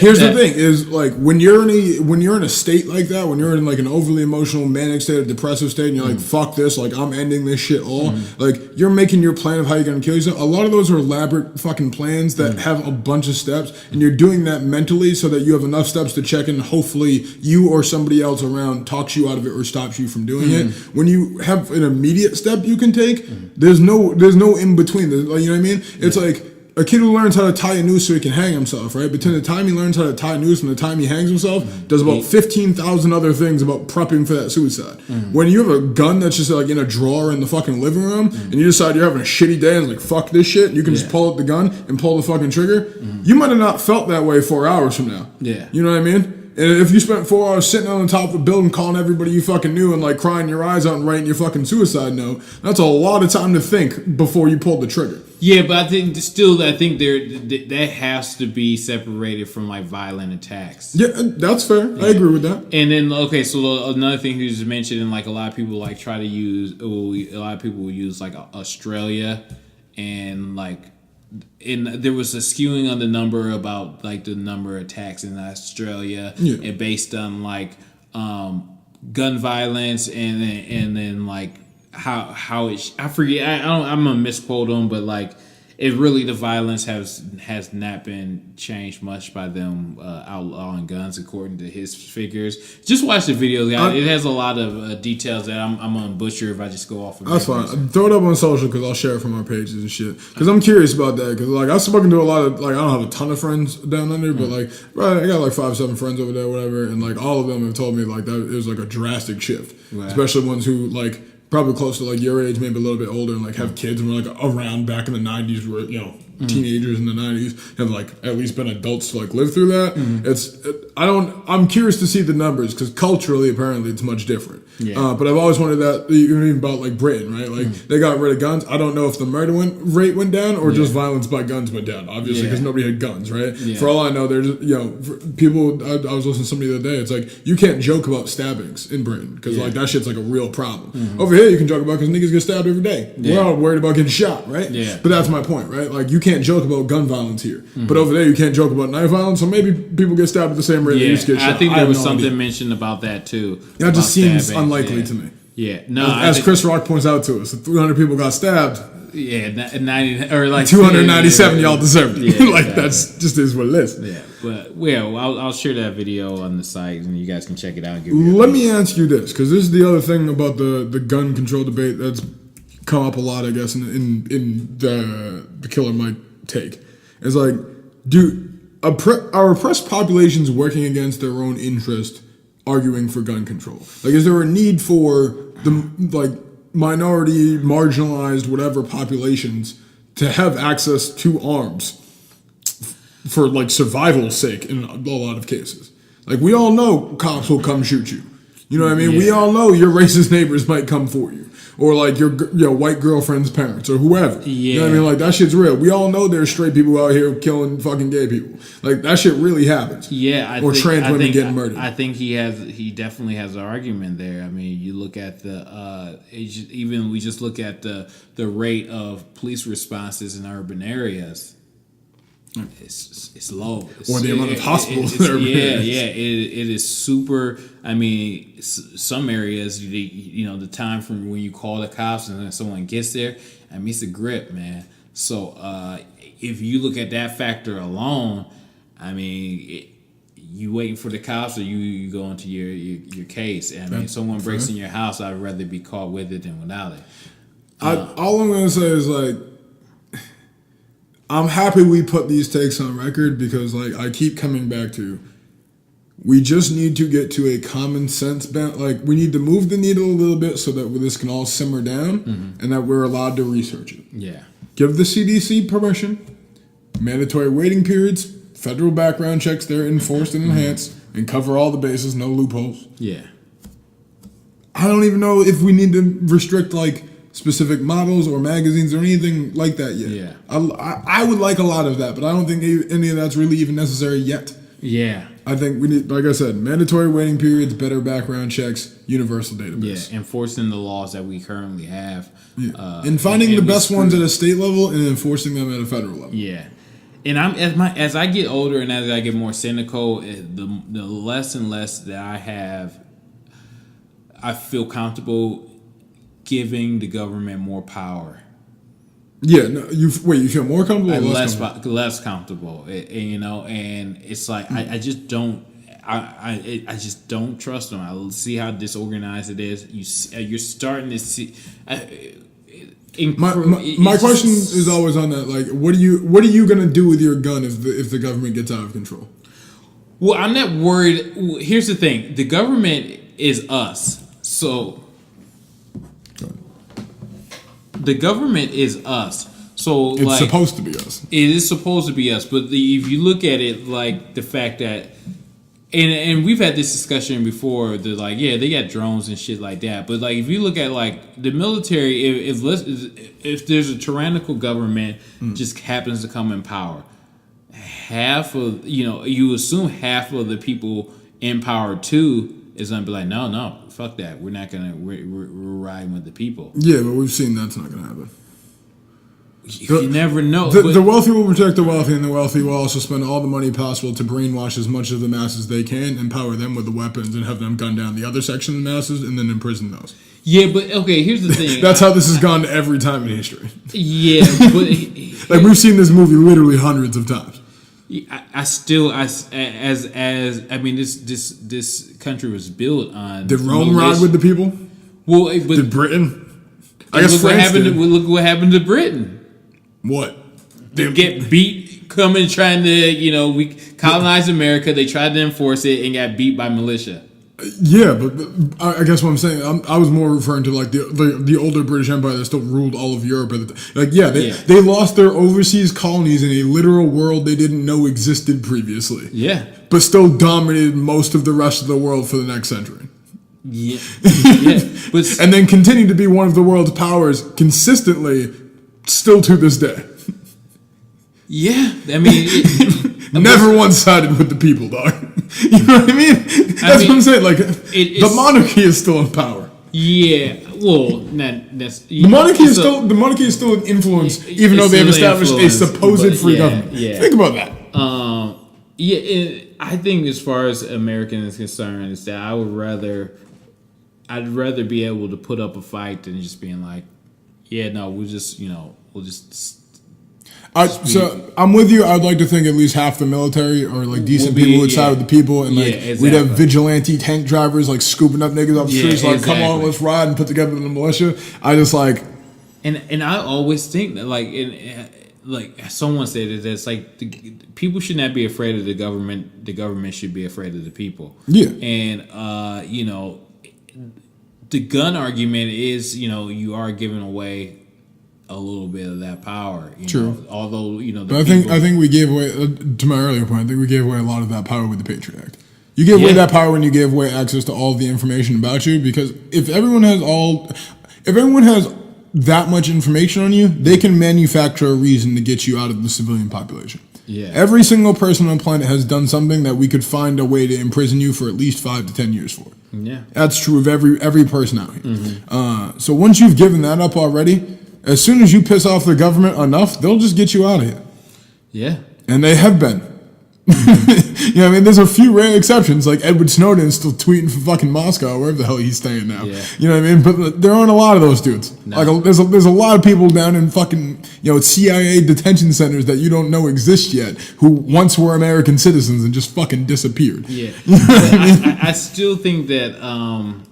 Here's the thing: is like when you're in a state like that, when you're in like an overly emotional, manic state, or depressive state, and you're like, "Fuck this!" Like I'm ending this shit all. Like you're making your plan of how you're gonna kill yourself. A lot of those are elaborate fucking plans that have a bunch of steps, and you're doing that mentally so that you have enough steps to check in. Hopefully, you or somebody else around talks you out of it or stops you from doing it. When you have an immediate step you can take, there's no in between. You know what I mean? It's like a kid who learns how to tie a noose so he can hang himself, right? Between the time he learns how to tie a noose and the time he hangs himself, does about 15,000 other things about prepping for that suicide. When you have a gun that's just like in a drawer in the fucking living room, and you decide you're having a shitty day and like, fuck this shit, and you can just pull out the gun and pull the fucking trigger, you might have not felt that way 4 hours from now. Yeah. You know what I mean? And if you spent 4 hours sitting on the top of a building calling everybody you fucking knew and like crying your eyes out and writing your fucking suicide note, that's a lot of time to think before you pull the trigger. Yeah, but I think that has to be separated from like violent attacks. Yeah, that's fair. Yeah. I agree with that. And then so another thing you just mentioned, and like a lot of people like try to use, a lot of people will use like Australia, and like. And there was a skewing on the number about like the number of attacks in Australia, and based on like gun violence, and then like how it I forget I'm gonna misquote them, but like it really the violence has not been changed much by them outlawing guns according to his figures. Just watch the video, guys. It has a lot of details that I'm gonna butcher if I just go off of that's fine. Throw it up on social because I'll share it from our pages and shit, because I'm curious about that, because like I've spoken to a lot of, like, I don't have a ton of friends down under, but like I got like 5-7 friends over there, whatever, and like all of them have told me like that it was like a drastic shift, especially ones who like probably close to like your age, maybe a little bit older, and like have kids and were like around back in the 90s where teenagers in the 90s have like at least been adults to like live through that. I'm curious to see the numbers because culturally apparently it's much different. But I've always wondered that even about like Britain, right? Like they got rid of guns. I don't know if the murder rate went down or just violence by guns went down, obviously, because nobody had guns, right? For all I know, there's, people, I was listening to somebody the other day, it's like, you can't joke about stabbings in Britain because like that shit's like a real problem. Over here, you can joke about because niggas get stabbed every day. We're all worried about getting shot, right? But that's my point, right? Like you can't joke about gun violence here, but over there you can't joke about knife violence, so maybe people get stabbed at the same rate they used to get shot. I think there was something mentioned about that too. That just seems unlikely to me. As Chris Rock points out to us, 300 people got stabbed. 90 or like 297 y'all deserved it. Like that's just is what it is. But I'll share that video on the site and you guys can check it out. And give Let me ask you this, because this is the other thing about the gun control debate that's come up a lot, I guess, in the Killer Mike take. It's like, are oppressed populations working against their own interest, arguing for gun control? Like, is there a need for the minority, marginalized, whatever populations to have access to arms for like survival's sake in a lot of cases? Like, we all know cops will come shoot you. You know what I mean? We all know your racist neighbors might come for you. Or like your white girlfriend's parents or whoever. You know what I mean? Like that shit's real. We all know there's straight people out here killing fucking gay people. Like that shit really happens. Trans women getting murdered. I think he definitely has an argument there. I mean, you look at we just look at the rate of police responses in urban areas. It's low. Or the amount of hospitals in urban areas. It is super. I mean, some areas, the time from when you call the cops and then someone gets there, I mean, it's a grip, man. So if you look at that factor alone, I mean, you waiting for the cops or you go into your case. I mean, if someone breaks in your house, I'd rather be caught with it than without it. All I'm gonna say is like, I'm happy we put these takes on record because like I keep coming back to, we just need to get to a common sense like we need to move the needle a little bit so that this can all simmer down and that we're allowed to research it. Give the CDC permission, mandatory waiting periods, federal background checks, they're enforced and enhanced, and cover all the bases, no loopholes. I don't even know if we need to restrict like specific models or magazines or anything like that yet. I would like a lot of that, but I don't think any of that's really even necessary yet. I think we need, like I said, mandatory waiting periods, better background checks, universal database. Enforcing the laws that we currently have. And finding the best ones at a state level and enforcing them at a federal level. And as I get older and as I get more cynical, the less and less that I feel comfortable giving the government more power. You feel more comfortable or less comfortable, and it's like I just don't trust them. I see how disorganized it is. You're starting to see. My question is always on that. Like, what are you gonna do with your gun if the government gets out of control? Well, I'm not worried. Here's the thing: the government is us, so. The government is us. So it's supposed to be us. It is supposed to be us. But if you look at it like the fact that, and we've had this discussion before, they're like, they got drones and shit like that. But like if you look at like the military, if there's a tyrannical government just happens to come in power, half of, you assume half of the people in power too is gonna be like, no, fuck that. We're not gonna. We're riding with the people. Yeah, but we've seen that's not gonna happen. You never know. The wealthy will protect the wealthy, and the wealthy will also spend all the money possible to brainwash as much of the masses as they can, empower them with the weapons, and have them gun down the other section of the masses, and then imprison those. Yeah, but okay. Here's the thing. That's how this has gone every time in history. Yeah, but like we've seen this movie literally hundreds of times. I mean, this country was built on. Did Rome ride with the people? Well, did Britain? I guess France did. Look what happened to Britain. What? They get beat coming trying to we colonize America. They tried to enforce it and got beat by militia. Yeah, but I guess what I'm saying, I was more referring to like the older British Empire that still ruled all of Europe. They lost their overseas colonies in a literal world they didn't know existed previously. Yeah. But still dominated most of the rest of the world for the next century. Yeah. But and then continued to be one of the world's powers consistently, still to this day. Yeah, I mean... Never one-sided with the people, dog. You know what I mean? That's what I'm saying. Like, the monarchy is still in power. Yeah, well, the monarchy is still an influence, even though they've established a supposed free government. Yeah. Think about that. I think as far as American is concerned, is that I'd rather be able to put up a fight than just being like, yeah, no, we'll just. So I'm with you. I'd like to think at least half the military or like decent people would side with the people, and like we'd have vigilante tank drivers like scooping up niggas off the streets, like come on, let's ride and put together the militia. I just like, and I always think that like someone said that it's like people should not be afraid of the government. The government should be afraid of the people. Yeah, and the gun argument is you are giving away a little bit of that power. True. Although, but I think we gave away, to my earlier point, I think we gave away a lot of that power with the Patriot Act. You gave away that power when you gave away access to all of the information about you, because if everyone has that much information on you, they can manufacture a reason to get you out of the civilian population. Yeah. Every single person on the planet has done something that we could find a way to imprison you for at least 5 to 10 years for. Yeah. That's true of every person out here. Mm-hmm. So once you've given that up already, as soon as you piss off the government enough, they'll just get you out of here. Yeah. And they have been. There's a few rare exceptions, like Edward Snowden is still tweeting from fucking Moscow, wherever the hell he's staying now. Yeah. You know what I mean? But there aren't a lot of those dudes. No. Like there's a lot of people down in fucking CIA detention centers that you don't know exist yet, who once were American citizens and just fucking disappeared. Yeah. You know what I mean? I still think that.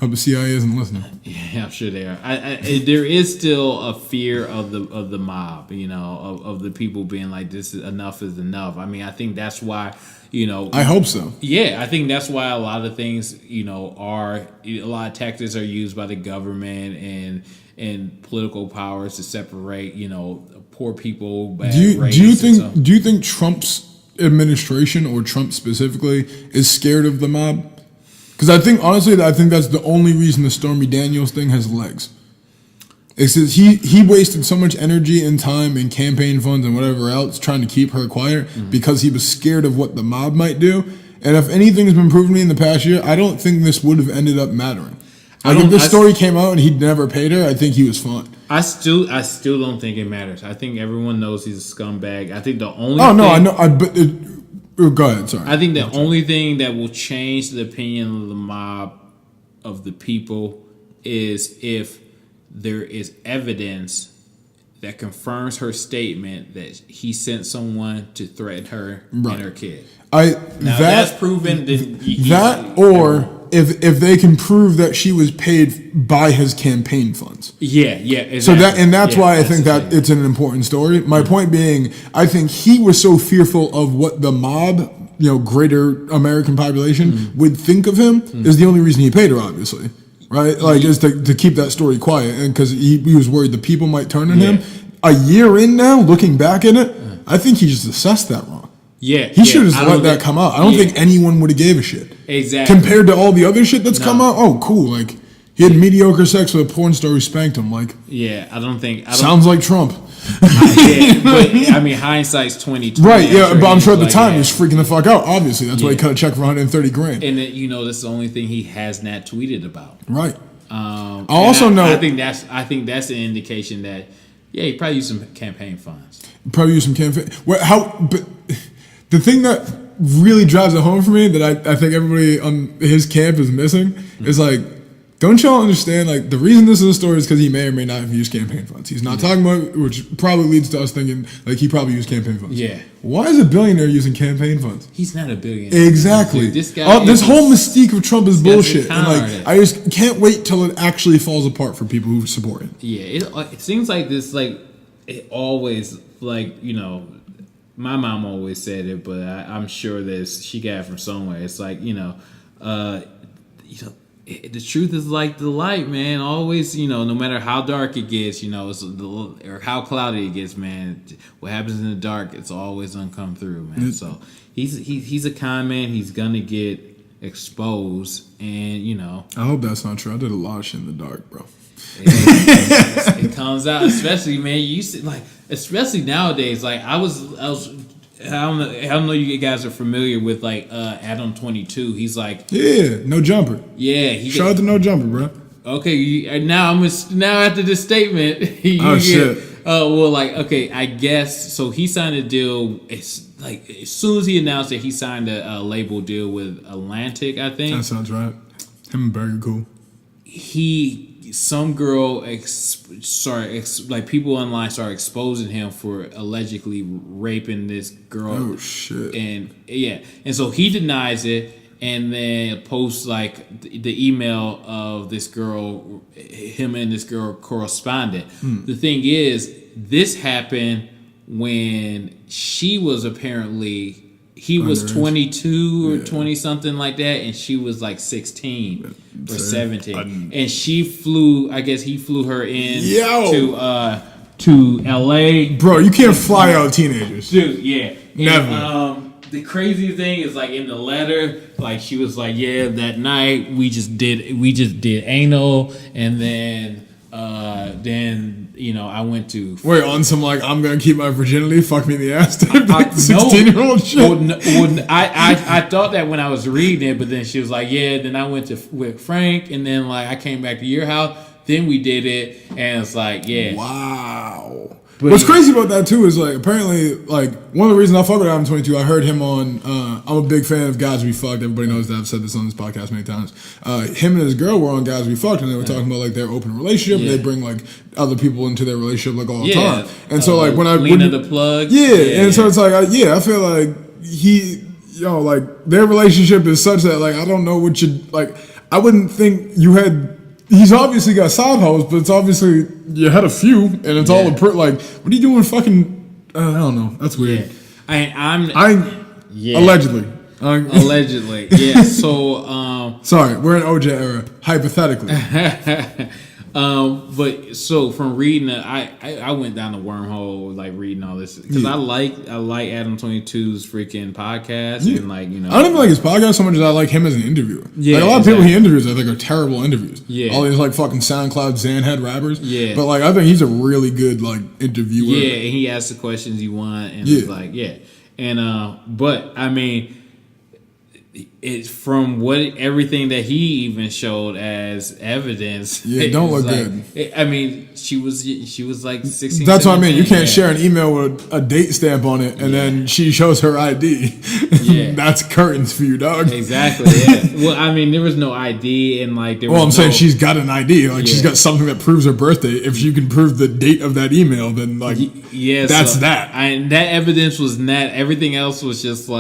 Hope the CIA isn't listening. Yeah, I'm sure they are. There is still a fear of the mob, of the people being like, this is enough. I mean, I think that's why, I hope so. Yeah, I think that's why a lot of things, a lot of tactics are used by the government and political powers to separate, poor people. Do you think Trump's administration or Trump specifically is scared of the mob? Because I think that's the only reason the Stormy Daniels thing has legs. It's because he wasted so much energy and time and campaign funds and whatever else trying to keep her quiet because he was scared of what the mob might do. And if anything has been proven to me in the past year, I don't think this would have ended up mattering. If this story came out and he'd never paid her, I think he was fine. I still don't think it matters. I think everyone knows he's a scumbag. I think the only go ahead, sorry. I think the only thing that will change the opinion of the mob, of the people, is if there is evidence that confirms her statement that he sent someone to threaten her and her kid. That's proven. If they can prove that she was paid by his campaign funds. Yeah, exactly. So that's why I think that it's an important story. My point being, I think he was so fearful of what the mob, greater American population would think of him is the only reason he paid her, obviously. Right? Like, is to keep that story quiet. And because he was worried the people might turn on him. A year in now, looking back at it, I think he just assessed that wrong. Yeah, he should have let that come out. I don't think anyone would have gave a shit. Exactly. Compared to all the other shit that's come out, oh, cool. Like, he had mediocre sex with a porn star who spanked him. Like, sounds like Trump. But I mean, hindsight's 2020. Right? Yeah, but I'm sure at the time he was freaking the fuck out. Obviously, that's why he cut a check for $130,000. And that's the only thing he has not tweeted about. Right. I think that's an indication that he probably used some campaign funds. But the thing that really drives it home for me that I think everybody on his camp is missing is like, don't y'all understand, like, the reason this is a story is because he may or may not have used campaign funds. He's not talking about, which probably leads to us thinking, like, he probably used campaign funds. Yeah. Why is a billionaire using campaign funds? He's not a billionaire. Exactly. Dude, this guy this whole mystique of Trump is bullshit. And, like, I just can't wait till it actually falls apart for people who support it. Yeah, it seems like this, like, it always, like, my mom always said it, but I'm sure that she got it from somewhere. It's like, the truth is like the light, man. Always, no matter how dark it gets, or how cloudy it gets, man. What happens in the dark, it's always gonna come through, man. So he's a con man. He's gonna get exposed, and I hope that's not true. I did a lot of shit in the dark, bro. It comes out, especially, man. You see, especially nowadays. I don't know. You guys are familiar with Adam 22. He's No Jumper. Yeah, shout out to No Jumper, bro. Okay, now after this statement, shit. I guess so. He signed a deal. It's as soon as he announced that he signed a label deal with Atlantic, I think. That sounds right. Him and Berry cool. Some girl people online started exposing him for allegedly raping this girl. Oh shit! And so he denies it, and then posts the email of this girl, him and this girl corresponded. The thing is, this happened when she was apparently. He was 22 or 20 something like that, and she was 16 or 17. And she flew. I guess he flew her in to LA. Bro, you can't fly out teenagers, dude. Yeah, never. And, the crazy thing is in the letter, she was that night we just did anal, and then I went to on some I'm gonna keep my virginity, fuck me in the ass type 16-year-old shit. I thought that when I was reading it, but then she was then I went with Frank, and then I came back to your house, then we did it, and it's wow. But what's crazy about that too is apparently one of the reasons I fuck with Adam 22, I heard him on I'm a big fan of Guys We Fucked. Everybody knows that. I've said this on this podcast many times. Him and his girl were on Guys We Fucked, and they were talking about their open relationship, and they bring other people into their relationship all the time. And so when Lena the plug, so it's I feel their relationship is such that I don't know what you I wouldn't think you had. He's obviously got side hoes, but it's obviously you had a few, and it's all what are you doing? Fucking, I don't know. That's weird. Allegedly. Allegedly, yeah. So, sorry, we're in OJ era, hypothetically. But so from reading it, I went down the wormhole reading all this because I like Adam 22's freaking podcast and I don't even like his podcast so much as I like him as an interviewer. Yeah, a lot of people he interviews I think are terrible interviews. Yeah, all these fucking SoundCloud Zanhead rappers. Yeah, but I think he's a really good interviewer. Yeah, and he asks the questions you want and it's and but I mean. It's from everything that he even showed as evidence. Yeah, don't look good. I mean, she was 16. That's what I mean. You can't share an email with a date stamp on it, and then she shows her ID. Yeah, that's curtains for you, dog. Exactly. Yeah. Well, I mean, there was no ID, and I'm saying she's got an ID. She's got something that proves her birthday. If you can prove the date of that email, then that's that. And that evidence was not. Everything else was just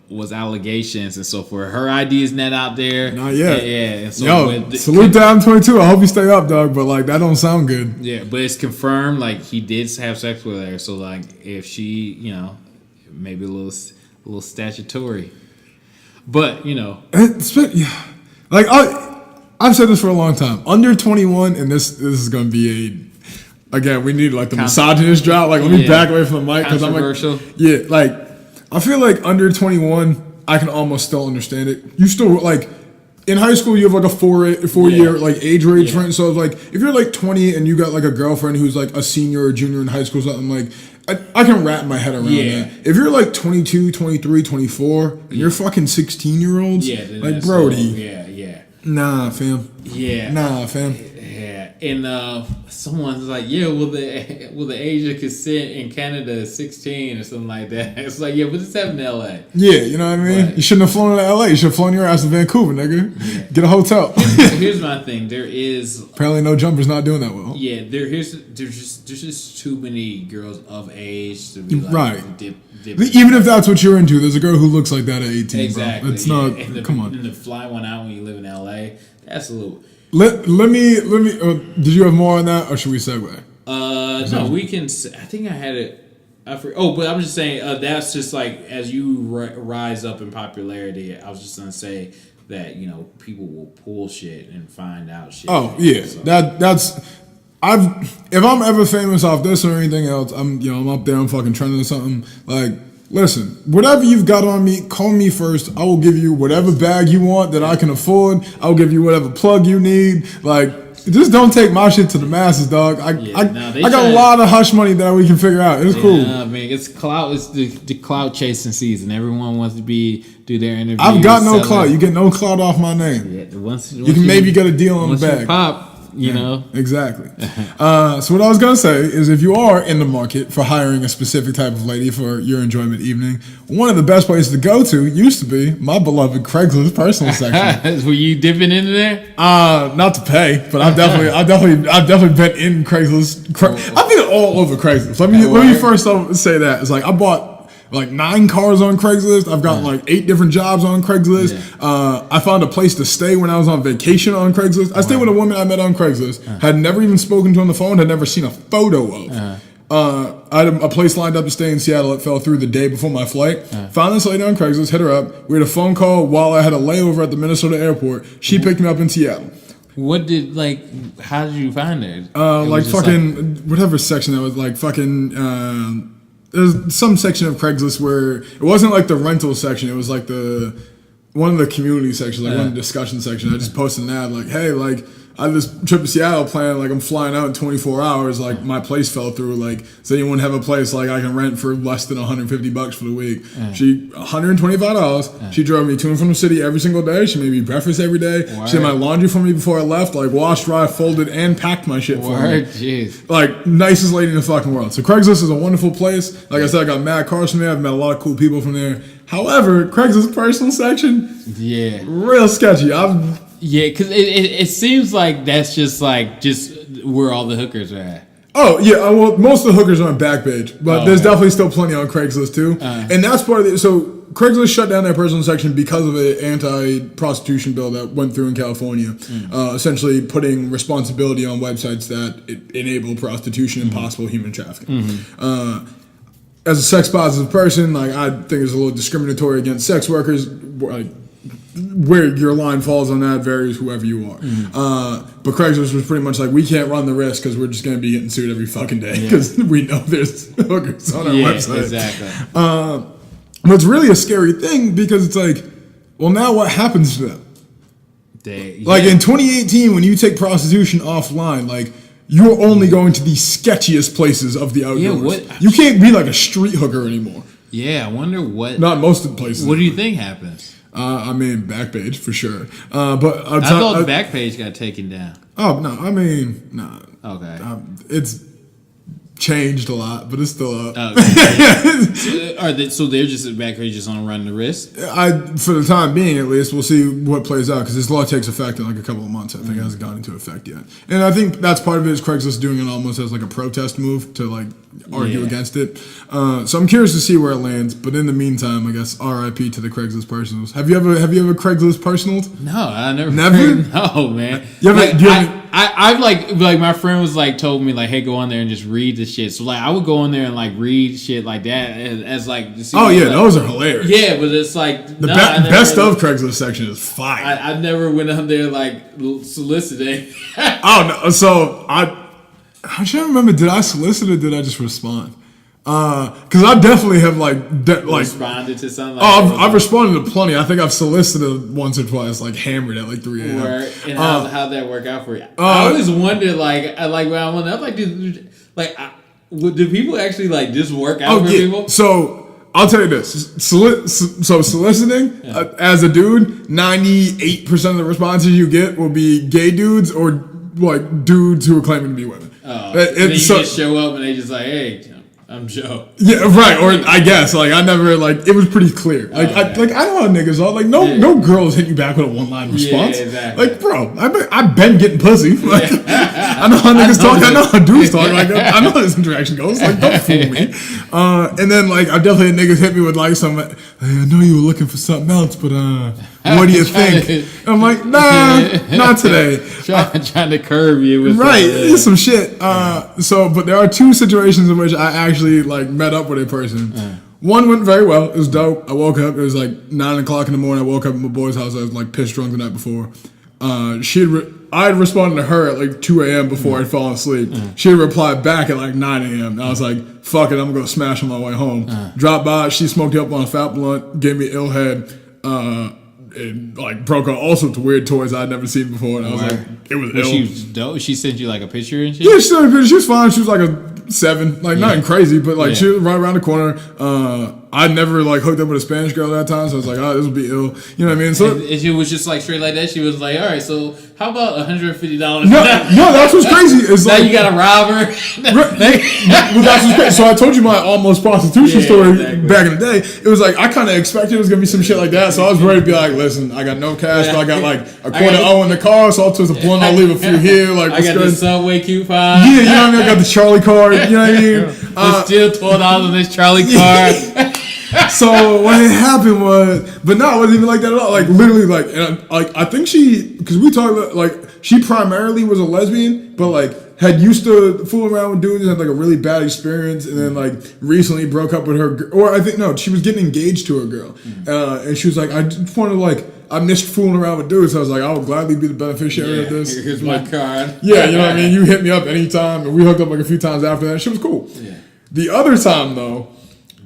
was allegations and so forth. Her ID is not out there. Not yet. Yeah. And so salute to Adam 22. I hope you stay up, dog. But that don't sound good. Yeah, but it's confirmed. He did have sex with her. So if she, maybe a little statutory. But I've said this for a long time. Under 21, and this is gonna be again. We need the misogynist drop. Let me back away from the mic because I'm controversial. I feel under 21, I can almost still understand it. You still in high school, you have a 4 year age range, right? So if you're 20 and you got a girlfriend who's a senior or junior in high school, or something I can wrap my head around that. If you're 22, 23, 24, and you're fucking 16-year-olds, Brody, nah, fam, and someone's will the age of consent in Canada is 16 or something like that. It's but it's happening in LA. Yeah, you know what I mean? You shouldn't have flown to LA. You should have flown your ass to Vancouver, nigga. Yeah. Get a hotel. Here's my thing. There is apparently No Jumper's not doing that well. Yeah, there's just too many girls of age to be right. Even if that's what you're into, there's a girl who looks like that at 18. Exactly. Bro. It's not. Come on. And to fly one out when you live in LA, that's a little. Let me. Did you have more on that, or should we segue? No, we can. I think I had it. But I'm just saying that's just like as you rise up in popularity. I was just gonna say that people will pull shit and find out shit. Oh yeah, so. That's. If I'm ever famous off this or anything else, I'm up there, I'm fucking trending or something. Like, listen, whatever you've got on me, call me first. I will give you whatever bag you want that I can afford. I'll give you whatever plug you need. Like, just don't take my shit to the masses, dog. I got a lot of hush money that we can figure out. It's cool. I mean, it's clout. It's the clout chasing season. Everyone wants to do their interviews. I've got no clout. You get no clout off my name. Yeah, once you can maybe get a deal on the bag. You pop. Exactly. So what I was gonna say is, if you are in the market for hiring a specific type of lady for your enjoyment evening, one of the best places to go to used to be my beloved Craigslist personal section. Were you dipping into there? Not to pay, but I've definitely been in Craigslist. I've been all over Craigslist. Let me first say that it's like I bought like 9 cars on Craigslist. I've got like 8 different jobs on Craigslist. Yeah. I found a place to stay when I was on vacation on Craigslist. I stayed with a woman I met on Craigslist. Had never even spoken to on the phone. Had never seen a photo of. I had a place lined up to stay in Seattle. It fell through the day before my flight. Found this lady on Craigslist. Hit her up. We had a phone call while I had a layover at the Minnesota airport. She picked me up in Seattle. How did you find her? Whatever section that was like fucking. There's some section of Craigslist where it wasn't like the rental section. It was like one of the community sections, like one of the discussion section. I just posted an ad like, hey, like I have this trip to Seattle planned. Like I'm flying out in 24 hours. Like my place fell through. Like does anyone have a place like I can rent for less than $150 for the week? She $125. She drove me to and from the city every single day. She made me breakfast every day. Word. She did my laundry for me before I left. Like washed, dry, folded, and packed my shit for me. Jeez. Like nicest lady in the fucking world. So Craigslist is a wonderful place. Like I said, I got mad cars from there. I've met a lot of cool people from there. However, Craigslist personal section, real sketchy. Because it seems like that's just where all the hookers are at. Oh, yeah. Well, most of the hookers are on Backpage, but there's definitely still plenty on Craigslist, too. And that's part of it. So Craigslist shut down their personal section because of an anti-prostitution bill that went through in California, essentially putting responsibility on websites that enable prostitution and possible human trafficking. As a sex-positive person, like I think it's a little discriminatory against sex workers. Like, where your line falls on that varies whoever you are. But Craigslist was pretty much like, we can't run the risk because we're just going to be getting sued every fucking day because we know there's hookers on our website. Exactly. But it's really a scary thing because it's like, well, now what happens to them? Like in 2018, when you take prostitution offline, like you're only going to the sketchiest places of the outdoors. You can't be like a street hooker anymore. Yeah, I wonder what... Not most of the places. What do you think happens? I mean, Backpage for sure. But I thought the Backpage got taken down. Oh no, I mean, no. Okay. It's changed a lot, but it's still up. Okay. So they're just Backpage just on running the risk? For the time being, at least, we'll see what plays out because this law takes effect in like a couple of months. I think it hasn't gone into effect yet, and I think that's part of it is Craigslist doing it almost as like a protest move to like argue against it. So I'm curious to see where it lands. But in the meantime, I guess RIP to the Craigslist personals. Have you ever Craigslist personaled? No, I never. Never? No, man. I've like my friend was like told me like, hey, go on there and just read the shit. So like I would go on there and like read shit like that as like. Those are hilarious. Yeah, but it's like the best of Craigslist section is fire. I never went on there like soliciting. Oh no! So I should remember. Did I solicit or did I just respond? Because I definitely have responded to something. I've responded to plenty. I think I've solicited once or twice, like hammered at like 3 a.m. And how'd that work out for you? I always wondered, do people actually like just work out for people? So I'll tell you this. Soliciting as a dude, 98% of the responses you get will be gay dudes or like dudes who are claiming to be women. And then you just show up and they just like, hey, I'm Joe. Yeah, right. Or I guess like I never like it was pretty clear. Like I know how niggas are. Like no girls hit you back with a one-line response. Yeah, exactly. Like bro, I've been getting pussy. Like I know how niggas talk. I know how dudes talk. Like I know how this interaction goes. Like don't fool me. And then like I definitely had niggas hit me with like some. I know you were looking for something else, but What do you think? I'm like, nah, not today. Trying to curve you with it's some shit. But there are two situations in which I actually like met up with a person. One went very well. It was dope. I woke up. It was like 9 o'clock in the morning. I woke up at my boy's house. I was like pissed drunk the night before. I had responded to her at like 2 a.m. before I'd fallen asleep. She had replied back at like 9 a.m. And I was like, fuck it, I'm going to smash on my way home. Dropped by, she smoked you up on a fat blunt, gave me ill head, and like broke out all sorts of weird toys I'd never seen before. And I was like, it was ill. She was dope. She sent you like a picture and shit? Yeah, she sent me a picture. She was fine. She was like a 7, like nothing crazy, but like she was right around the corner. I never like hooked up with a Spanish girl at that time, so I was like, oh, this will be ill. You know what I mean? So and she was just like straight like that. She was like, all right, so how about $150? No, that's what's crazy. It's now like you got to rob her. Well, that's what's crazy. So I told you my almost prostitution story back in the day. It was like I kind of expected it was gonna be some shit like that, so I was ready to be like, listen, I got no cash, so I got like a quarter O in the car, so I'll twist a blunt, I'll leave a few here. Like I got the Subway coupon. Yeah, you know what I mean? I got the Charlie card. You know what I mean? There's still $12 on this Charlie card. So what had happened was, but no, it wasn't even like that at all. Like literally, like, and I think because we talked about, like, she primarily was a lesbian, but like had used to fool around with dudes and had like a really bad experience, and then like recently broke up with her, or I think no, she was getting engaged to a girl, and she was like, I just wanted to like. I missed fooling around with dudes, so I was like, I would gladly be the beneficiary of this. Here's my card. Yeah, you know what I mean? You hit me up anytime, and we hooked up like a few times after that. She was cool. Yeah. The other time, though,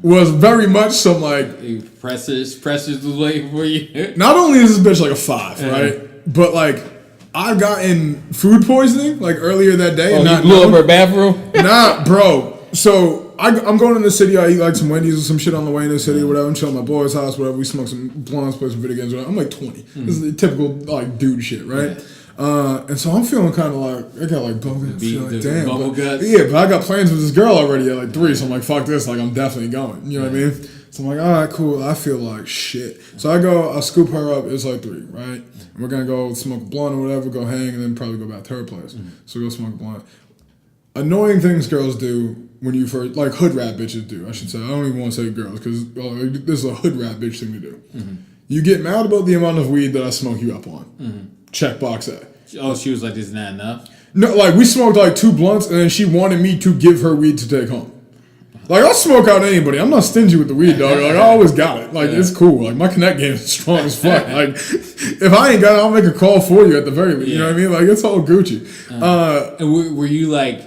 was very much some like... Precious was waiting for you. Not only is this bitch like a 5, right? But like, I got in food poisoning like earlier that day. Oh, and you blew up her bathroom? Nah, bro. So... I'm going in the city. I eat like some Wendy's or some shit on the way in the city or whatever. I'm chilling at my boy's house, whatever. We smoke some blunts, play some video games. Whatever. I'm like 20. This is the typical like dude shit, right? Yeah. And so I'm feeling kind of like I got like bubble like, damn. But, yeah, but I got plans with this girl already at like 3, so I'm like, fuck this. Like I'm definitely going. You know what I mean? So I'm like, all right, cool. I feel like shit. So I scoop her up. It's like 3, right? And we're gonna go smoke a blunt or whatever, go hang, and then probably go back to her place. So we go smoke a blunt. Annoying things girls do when you first, like hood rat bitches do, I should say. I don't even want to say girls because this is a hood rat bitch thing to do. You get mad about the amount of weed that I smoke you up on. Check box A. Oh, she was like, this is not enough? No, like we smoked like 2 blunts and then she wanted me to give her weed to take home. Like I'll smoke out anybody. I'm not stingy with the weed, dog. Like I always got it. Like it's cool. Like my connect game is strong as fuck. Like if I ain't got it, I'll make a call for you at the very least. You know what I mean? Like it's all Gucci. And were you like?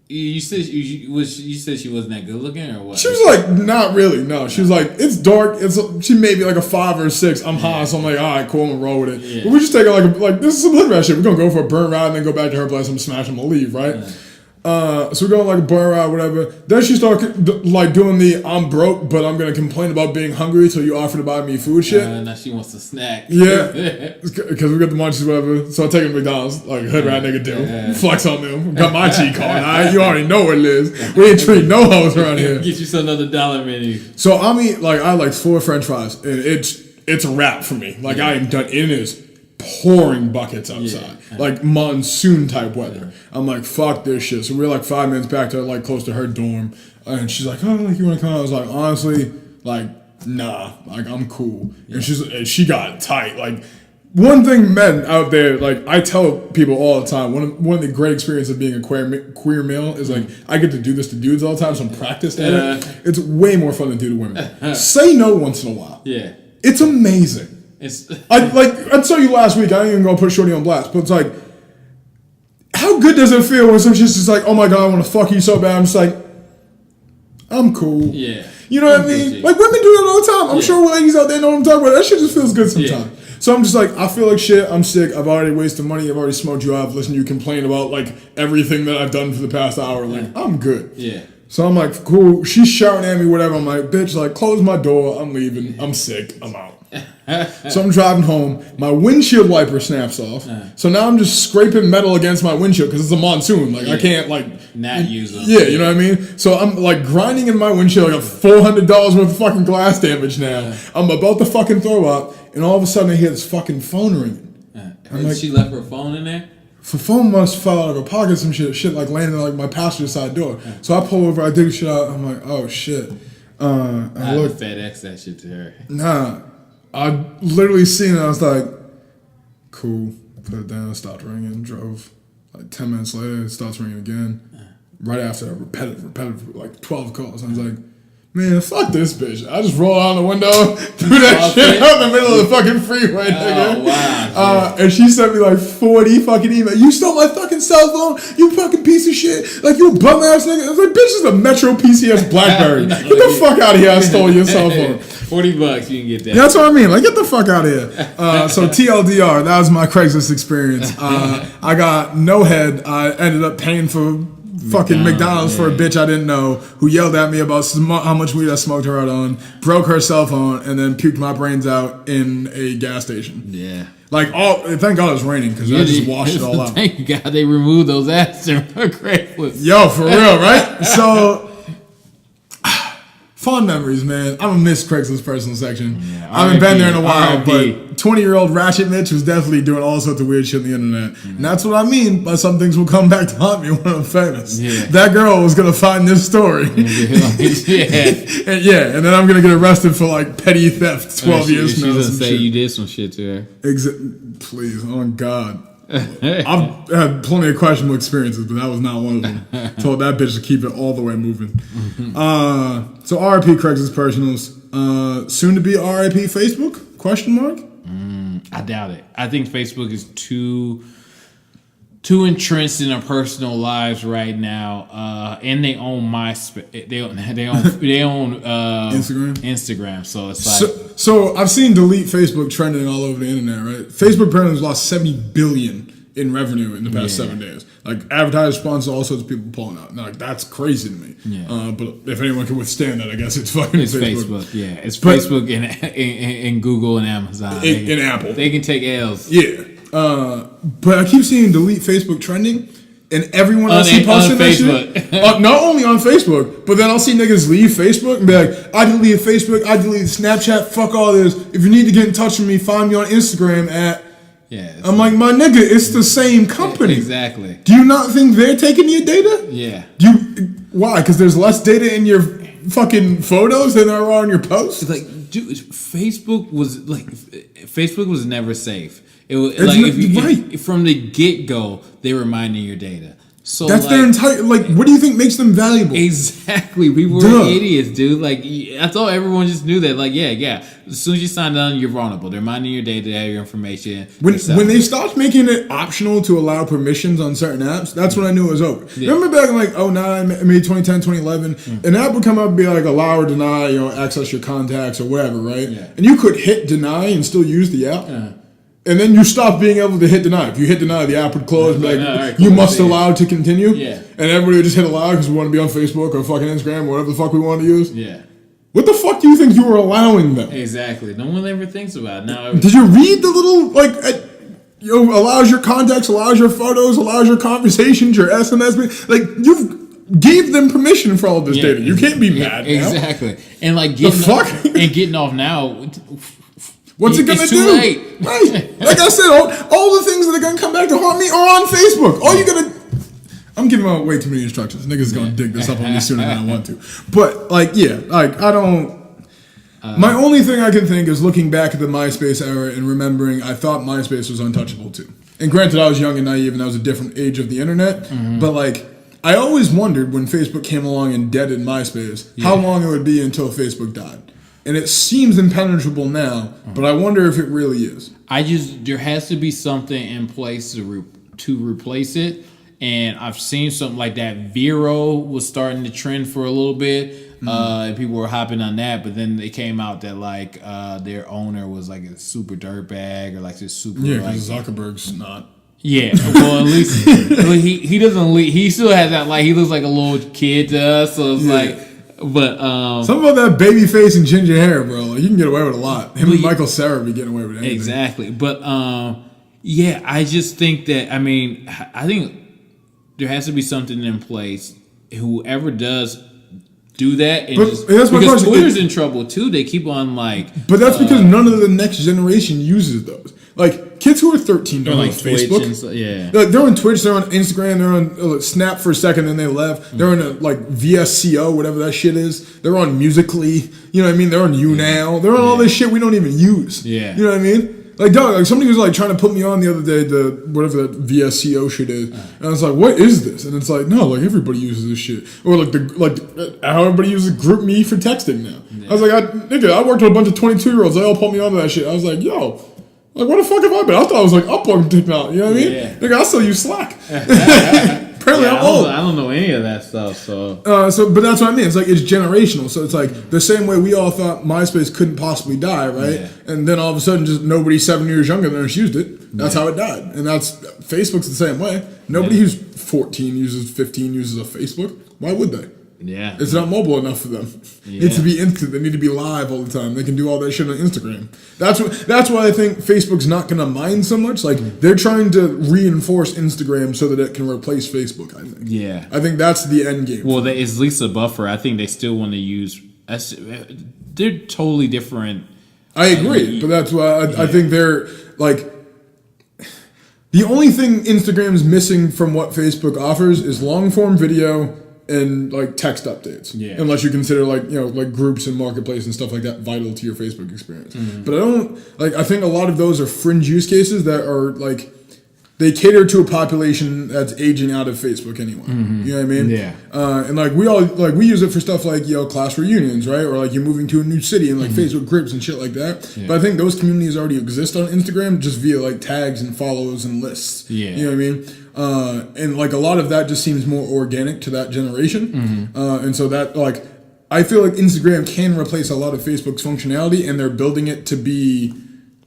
You said she wasn't that good looking or what? She was like, not really. No, she was like, it's dark. She made me like a 5 or a 6. I'm high, so I'm like, all right, cool. I'm gonna roll with it. Yeah. But we just take it like this is some hood rat shit. We're gonna go for a burn ride and then go back to her place. I'm smash them, I'll leave, right? Yeah. So we're going like a burn ride, whatever. Then she started like doing the I'm broke, but I'm gonna complain about being hungry, so you offer to buy me food shit. Now she wants a snack. Yeah, because we got the munchies, whatever. So I take her to McDonald's, like hood rat nigga do. Flex on them. Got my cheat card. Right? You already know what it is. We ain't treat no hoes around here. Get you some other dollar menu. So I mean, like I like 4 French fries, and it's a wrap for me. Like I am done. It is pouring buckets outside, like monsoon type weather. I'm like, fuck this shit. So we're like 5 minutes back to like close to her dorm, and she's like, oh, like you want to come? I was like, honestly, like nah, like I'm cool. And she got tight. Like one thing, men out there, like I tell people all the time, one of the great experiences of being a queer male is like I get to do this to dudes all the time, so I'm practiced at it. It's way more fun to do to women. Say no once in a while. Yeah, it's amazing. I told you last week, I ain't even gonna put Shorty on blast, but it's like, how good does it feel when some shit's just like, oh my god, I wanna fuck you so bad, I'm just like, I'm cool. Yeah. You know what I mean? Like women do that all the time. I'm sure ladies out there know what I'm talking about. That shit just feels good sometimes. Yeah. So I'm just like, I feel like shit, I'm sick, I've already wasted money, I've already smoked you out, I've listened to you complain about like everything that I've done for the past hour. Like, I'm good. Yeah. So I'm like, cool. She's shouting at me, whatever. I'm like, bitch, like, close my door. I'm leaving. I'm sick. I'm out. So I'm driving home. My windshield wiper snaps off. So now I'm just scraping metal against my windshield because it's a monsoon. Like, I can't, like... Not use them. Yeah, you know what I mean? So I'm, like, grinding in my windshield. I got $400 worth of fucking glass damage now. I'm about to fucking throw up. And all of a sudden, I hear this fucking phone ringing. Like, she left her phone in there? The phone must fell out of her pocket, some shit like landing on like my passenger side door. So I pull over, I dig shit out. I'm like, oh shit. I look FedEx that shit to her. Nah, I literally seen it. I was like, cool. Put it down. Stopped ringing. Drove. Like 10 minutes later, it starts ringing again. Right after that, repetitive, like 12 calls. I was like, man, fuck this bitch. I just roll out the window, threw that shit out in the middle of the fucking freeway, nigga. Wow, and she sent me like 40 fucking emails. You stole my fucking cell phone, you fucking piece of shit. Like, you bum ass nigga. I was like, bitch, this is a Metro PCS Blackberry. Get the fuck out of here. I stole your cell phone. $40, you can get that. That's what I mean. Like, get the fuck out of here. So TLDR, that was my Craigslist experience. I got no head. I ended up paying for fucking McDonald's for a bitch I didn't know who yelled at me about how much weed I smoked her out on, broke her cell phone, and then puked my brains out in a gas station. Yeah. Like, thank God it was raining because I just washed it all out. Thank God they removed those ads from Craigslist. Yo, for real, right? So, fond memories, man. I'm gonna miss Craigslist personal section. Yeah, I haven't been there in a while, but 20-year-old Ratchet Mitch was definitely doing all sorts of weird shit on the internet. Mm-hmm. And that's what I mean by some things will come back to haunt me when I'm famous. Yeah. That girl was gonna find this story. And then I'm gonna get arrested for like petty theft 12 years from now. She's gonna say you did some shit to her. Please, oh God. I've had plenty of questionable experiences, but that was not one of them. Told that bitch to keep it all the way moving. So RIP Craigslist personals. Soon to be RIP Facebook? Question mark? I doubt it. I think Facebook is too entrenched in their personal lives right now, and they own MySpace. They own Instagram. So it's like so I've seen delete Facebook trending all over the internet. Right, Facebook apparently has lost $70 billion in revenue in the past 7 days. Like advertisers, sponsors, all sorts of people pulling out. Now, like, that's crazy to me. Yeah. But if anyone can withstand that, I guess it's fucking Facebook. Yeah, it's Facebook and Google and Amazon and Apple. They can take L's. Yeah. But I keep seeing delete Facebook trending, and everyone else see posting that shit. Not only on Facebook, but then I'll see niggas leave Facebook and be like, I deleted Facebook, I deleted Snapchat, fuck all this. If you need to get in touch with me, find me on Instagram at... Yeah, I'm like, my nigga, it's the same company. Exactly. Do you not think they're taking your data? Yeah. Why? Because there's less data in your fucking photos than there are on your posts? It's like, dude, Facebook was never safe. It was right. From the get-go, they were mining your data. So that's their entire, like, what do you think makes them valuable? Exactly. We were idiots, dude. Like, I thought everyone just knew that. Like, yeah. As soon as you sign on, you're vulnerable. They're mining your data, they have your information. When they stopped making it optional to allow permissions on certain apps, that's when I knew it was over. Yeah. Remember back in like 09, maybe 2010, 2011, an app would come up and be like, allow or deny, access your contacts or whatever, right? Yeah. And you could hit deny and still use the app. Yeah. And then you stop being able to hit deny. If you hit deny, the app would close. And be like, right, cool, you must allow to continue. Yeah. And everybody would just hit allow because we want to be on Facebook or fucking Instagram or whatever the fuck we want to use. Yeah. What the fuck do you think you were allowing them? Exactly. No one ever thinks about it. Now, did you read the little, allows your contacts, allows your photos, allows your conversations, your SMS? Like, you've gave them permission for all of this data. You can't be mad now. Exactly. And like getting off now... What's it gonna do? Late. Right. Like I said, all the things that are gonna come back to haunt me are on Facebook. All you gotta... I'm giving out way too many instructions. Niggas gonna dig this up on me sooner than I want to. But, I don't... my only thing I can think is looking back at the MySpace era and remembering I thought MySpace was untouchable too. And granted, I was young and naive and that was a different age of the internet. Mm-hmm. But, I always wondered when Facebook came along and deaded MySpace, how long it would be until Facebook died. And it seems impenetrable now, but I wonder if it really is. There has to be something in place to replace it. And I've seen something like that. Vero was starting to trend for a little bit. And people were hopping on that, but then it came out that their owner was like a super dirtbag or like this super... Yeah, because Zuckerberg's not... Yeah, well, at least he doesn't... He still has that, he looks like a little kid to us, so it's like... But something about that baby face and ginger hair, bro. Like, you can get away with a lot. Him and Michael Cera be getting away with anything. Exactly. But I just think that I think there has to be something in place. Whoever does do that, and because Twitter's in trouble too. They keep on But that's because none of the next generation uses those. Like kids who are 13 don't like have Facebook. and stuff, yeah. They're on Twitch, they're on Instagram, they're on Snap for a second, then they left. They're on like VSCO, whatever that shit is. They're on Musical.ly. You know what I mean? They're on YouNow. They're on all this shit we don't even use. Yeah. You know what I mean? Like, dog, like somebody was like trying to put me on the other day, whatever that VSCO shit is, and I was like, "What is this?" And it's like, no, like everybody uses this shit, or how everybody uses GroupMe for texting now. Yeah. I was like, I worked with a bunch of 22-year-olds. They all put me onto that shit. I was like, yo, like what the fuck have I been? I thought I was like up on TikTok. You know what I mean? Yeah. Nigga, I still use Slack. Apparently, I'm old. I don't know any of that stuff. So, but that's what I mean. It's like it's generational. So it's like the same way we all thought MySpace couldn't possibly die, right? Yeah. And then all of a sudden, just nobody 7 years younger than us used it. That's how it died. And that's Facebook's the same way. Nobody who's 14 uses 15 uses a Facebook. Why would they? Yeah, it's not mobile enough for them. It needs to be instant. They need to be live all the time. They can do all that shit on Instagram. That's why I think Facebook's not going to mind so much. Like they're trying to reinforce Instagram so that it can replace Facebook. I think. Yeah, I think that's the end game. Well, it's at least a buffer. I think they still want to use. They're totally different. I agree, but that's why I think they're like. The only thing Instagram's missing from what Facebook offers is long form video and like text updates. Yeah. Unless you consider like, you know, like groups and marketplace and stuff like that vital to your Facebook experience. Mm-hmm. But I think a lot of those are fringe use cases that are like, they cater to a population that's aging out of Facebook anyway. Mm-hmm. You know what I mean? Yeah. And like we use it for stuff like, you know, class reunions, right? Or like you're moving to a new city and like Facebook groups and shit like that. Yeah. But I think those communities already exist on Instagram just via like tags and follows and lists. Yeah. You know what I mean? And like a lot of that just seems more organic to that generation. Mm-hmm. And so that like, I feel like Instagram can replace a lot of Facebook's functionality and they're building it to be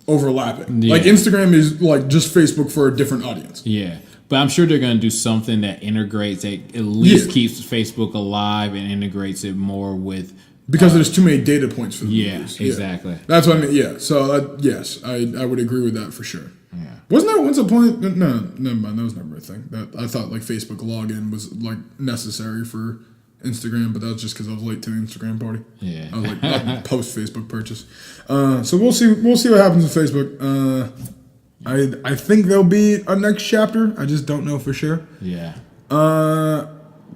overlapping. Yeah. Like Instagram is like just Facebook for a different audience. Yeah. But I'm sure they're going to do something that integrates, that at least keeps Facebook alive and integrates it more with... Because there's too many data points for them. Yeah, exactly. Yeah. That's what I mean. Yeah. So, yes, I would agree with that for sure. Yeah. Wasn't there once a point... No, never mind. That was never a thing. That I thought like Facebook login was like necessary for Instagram, but that was just because I was late to the Instagram party. Yeah. I was like post Facebook purchase. So we'll see what happens with Facebook. I think there'll be a next chapter. I just don't know for sure. Yeah.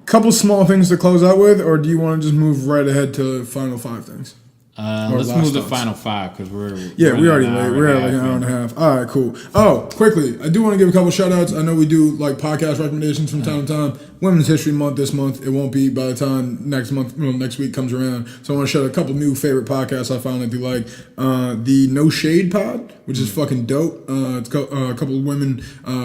Couple small things to close out with, or do you want to just move right ahead to final five things? Let's move to final five because we're already late. We're at like an hour and a half. All right, cool. Oh, quickly, I do want to give a couple shout outs. I know we do like podcast recommendations from time to time. Women's History Month this month. It won't be by the time next week comes around. So I want to shout out a couple new favorite podcasts I found that do like. The No Shade Pod, which is fucking dope. It's a couple of women,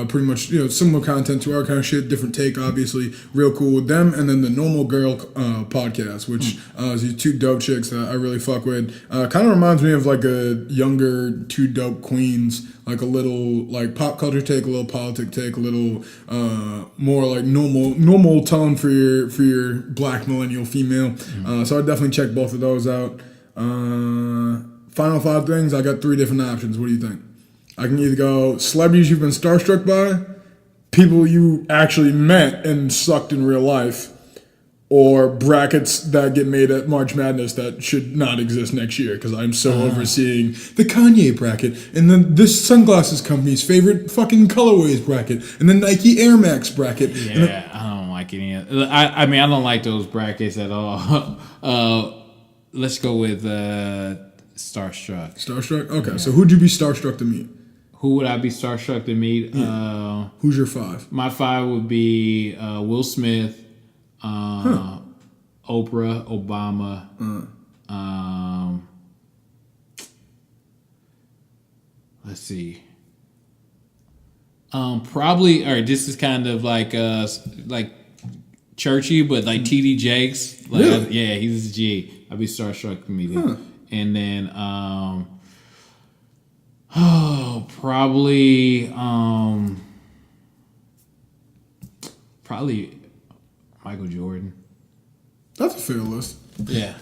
pretty much, you know, similar content to our kind of shit, different take, obviously. Real cool with them. And then the Normal Girl podcast, which is these two dope chicks that I really fuck with. Kind of reminds me of like a younger two dope queens, like a little like pop culture take, a little politic take, a little more like normal tone for your black millennial female. So I definitely check both of those out. Final five things. I got three different options. What do you think? I can either go celebrities you've been starstruck by, people you actually met and sucked in real life, or brackets that get made at March Madness that should not exist next year because I'm so overseeing the Kanye bracket and then this sunglasses company's favorite fucking colorways bracket and the Nike Air Max bracket. Yeah, I don't like any of it. I mean, I don't like those brackets at all. Let's go with Starstruck. Starstruck? Okay, yeah. So who'd you be starstruck to meet? Who would I be starstruck to meet? Yeah. Who's your five? My five would be Will Smith, Oprah, Obama. Let's see. Probably. All right. This is kind of like churchy, but like TD Jakes. Like, really? Yeah, he's a G. I'd be starstruck to meet him. And then, probably Michael Jordan. That's a fair list. Yeah.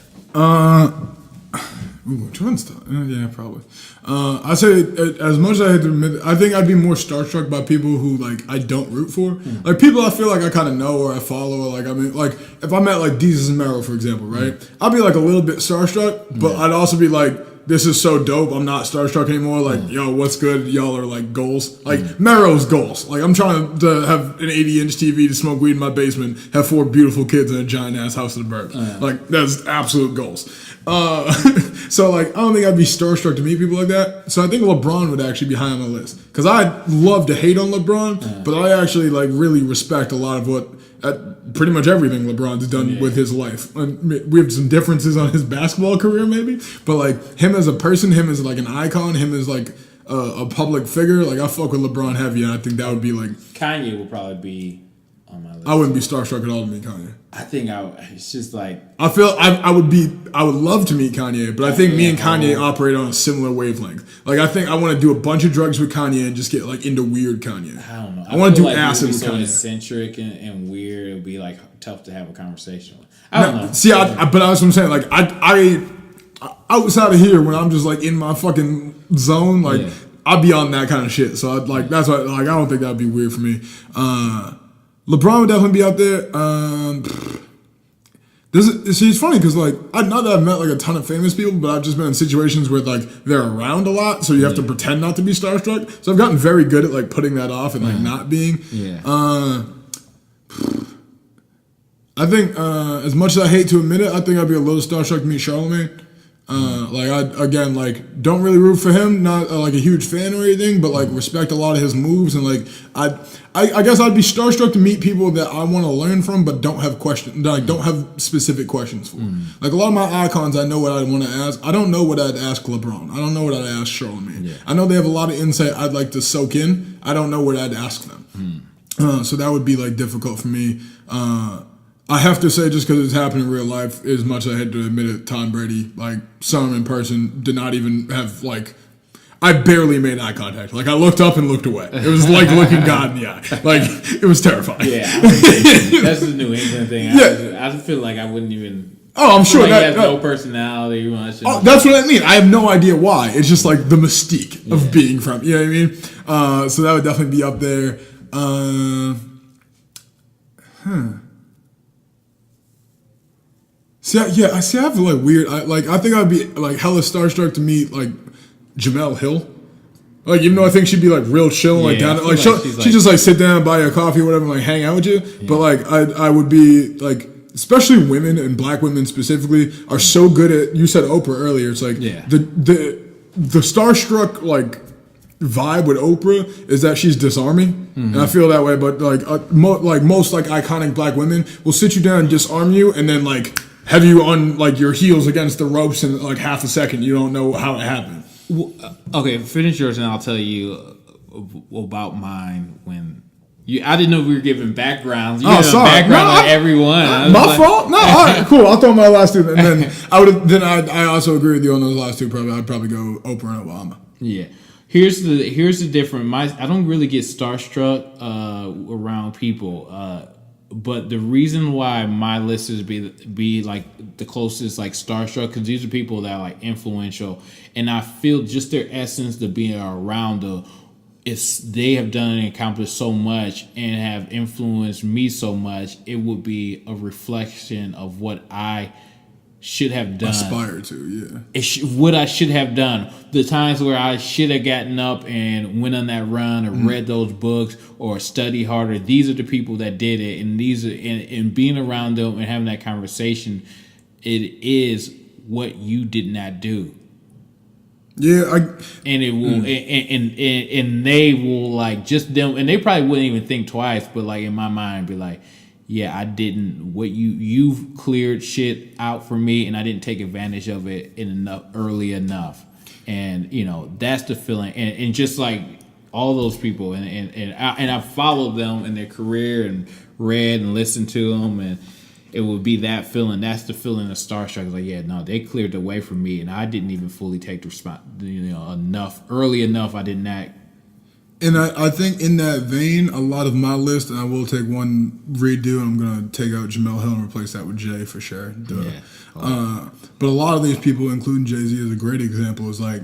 Jordan's tough. Yeah, probably. I say as much as I hate to admit it, I think I'd be more starstruck by people who like I don't root for, like people I feel like I kind of know or I follow. Or, like I mean, like if I met like Jesus and Mero, for example, right? I'd be like a little bit starstruck, but I'd also be like, this is so dope. I'm not starstruck anymore. Like, yo, what's good? Y'all are like goals. Like Mero's goals. Like, I'm trying to have an 80-inch TV to smoke weed in my basement, have 4 beautiful kids in a giant ass house in the burbs. Like, that's absolute goals. So like, I don't think I'd be starstruck to meet people like that. So I think LeBron would actually be high on my list, because I love to hate on LeBron, but I actually like really respect a lot of what. Pretty much everything LeBron's done with his life. We have some differences on his basketball career, maybe, but like him as a person, him as like an icon, him as like a public figure. Like, I fuck with LeBron heavy, and I think that would be like Kanye would probably be on my list. I wouldn't be starstruck at all to meet Kanye. I think it's just like I feel I would love to meet Kanye, but I think me and Kanye operate on a similar wavelength. Like, I think I want to do a bunch of drugs with Kanye and just get like into weird Kanye. I don't know. I want to do like acid with so Kanye. Eccentric and weird. It would be like tough to have a conversation with. I don't know. See, but that's what I'm saying. Like, I outside of here, when I'm just like in my fucking zone, like I'll be on that kind of shit. So that's why like I don't think that'd be weird for me. LeBron would definitely be out there. It's funny because like not that I've met like a ton of famous people, but I've just been in situations where like they're around a lot, so you have to pretend not to be starstruck. So I've gotten very good at like putting that off and like not being. I think as much as I hate to admit it, I think I'd be a little starstruck to meet Charlamagne. Like, I don't really root for him, not like a huge fan or anything, but like respect a lot of his moves, and like I guess I'd be starstruck to meet people that I want to learn from, but don't have don't have specific questions for. Like, a lot of my icons, I know what I'd want to ask. I don't know what I'd ask LeBron. I don't know what I'd ask Charlamagne. I know they have a lot of insight I'd like to soak in. I don't know what I'd ask them. So that would be like difficult for me. I have to say, just because it's happened in real life, as much as I had to admit it, Tom Brady, like, saw him in person, did not even have, like, I barely made eye contact. Like, I looked up and looked away. It was like looking God in the eye. Like, it was terrifying. Yeah, that's the New England thing. I feel like I wouldn't even... Oh, I'm sure like that... He has no personality. That's what I mean. I have no idea why. It's just, like, the mystique of being from... You know what I mean? So that would definitely be up there. See, I have like weird. I think I'd be like hella starstruck to meet like Jamel Hill. Like, even though I think she'd be like real chill, like down. Like, she just like sit down, buy you a coffee, or whatever, and like hang out with you. But like I would be like, especially women and black women specifically are so good at. You said Oprah earlier. It's like the starstruck like vibe with Oprah is that she's disarming, and I feel that way. But like most like iconic black women will sit you down and disarm you, and then like have you on like your heels against the ropes in like half a second. You don't know how it happened. Okay, finish yours and I'll tell you about mine. When I didn't know we were giving backgrounds. You sorry. Background on everyone. My fault. No, all right, cool. I'll throw my last two, and then I also agree with you on those last two. I'd probably go Oprah and Obama. Yeah. Here's the difference. I don't really get starstruck around people. But the reason why my list is be like the closest like starstruck, because these are people that are like influential, and I feel just their essence to being around they have done and accomplished so much and have influenced me so much. It would be a reflection of what I should have done. Aspire to, What I should have done. The times where I should have gotten up and went on that run or read those books or studied harder. These are the people that did it, and these are and being around them and having that conversation. It is what you did not do. Yeah, and it will, and they will like just them, and they probably wouldn't even think twice. But like in my mind, be like, yeah, I didn't. What you've cleared shit out for me, and I didn't take advantage of it early enough. And you know that's the feeling. And just like all those people, and I followed them in their career and read and listened to them, and it would be that feeling. That's the feeling of starstruck. Like, yeah, no, they cleared the way for me, and I didn't even fully take the response. Early enough. I did not. And I think in that vein, a lot of my list, and I will take one redo, and I'm going to take out Jamel Hill and replace that with Jay for sure. Yeah. But a lot of these people, including Jay-Z, is a great example. Is like,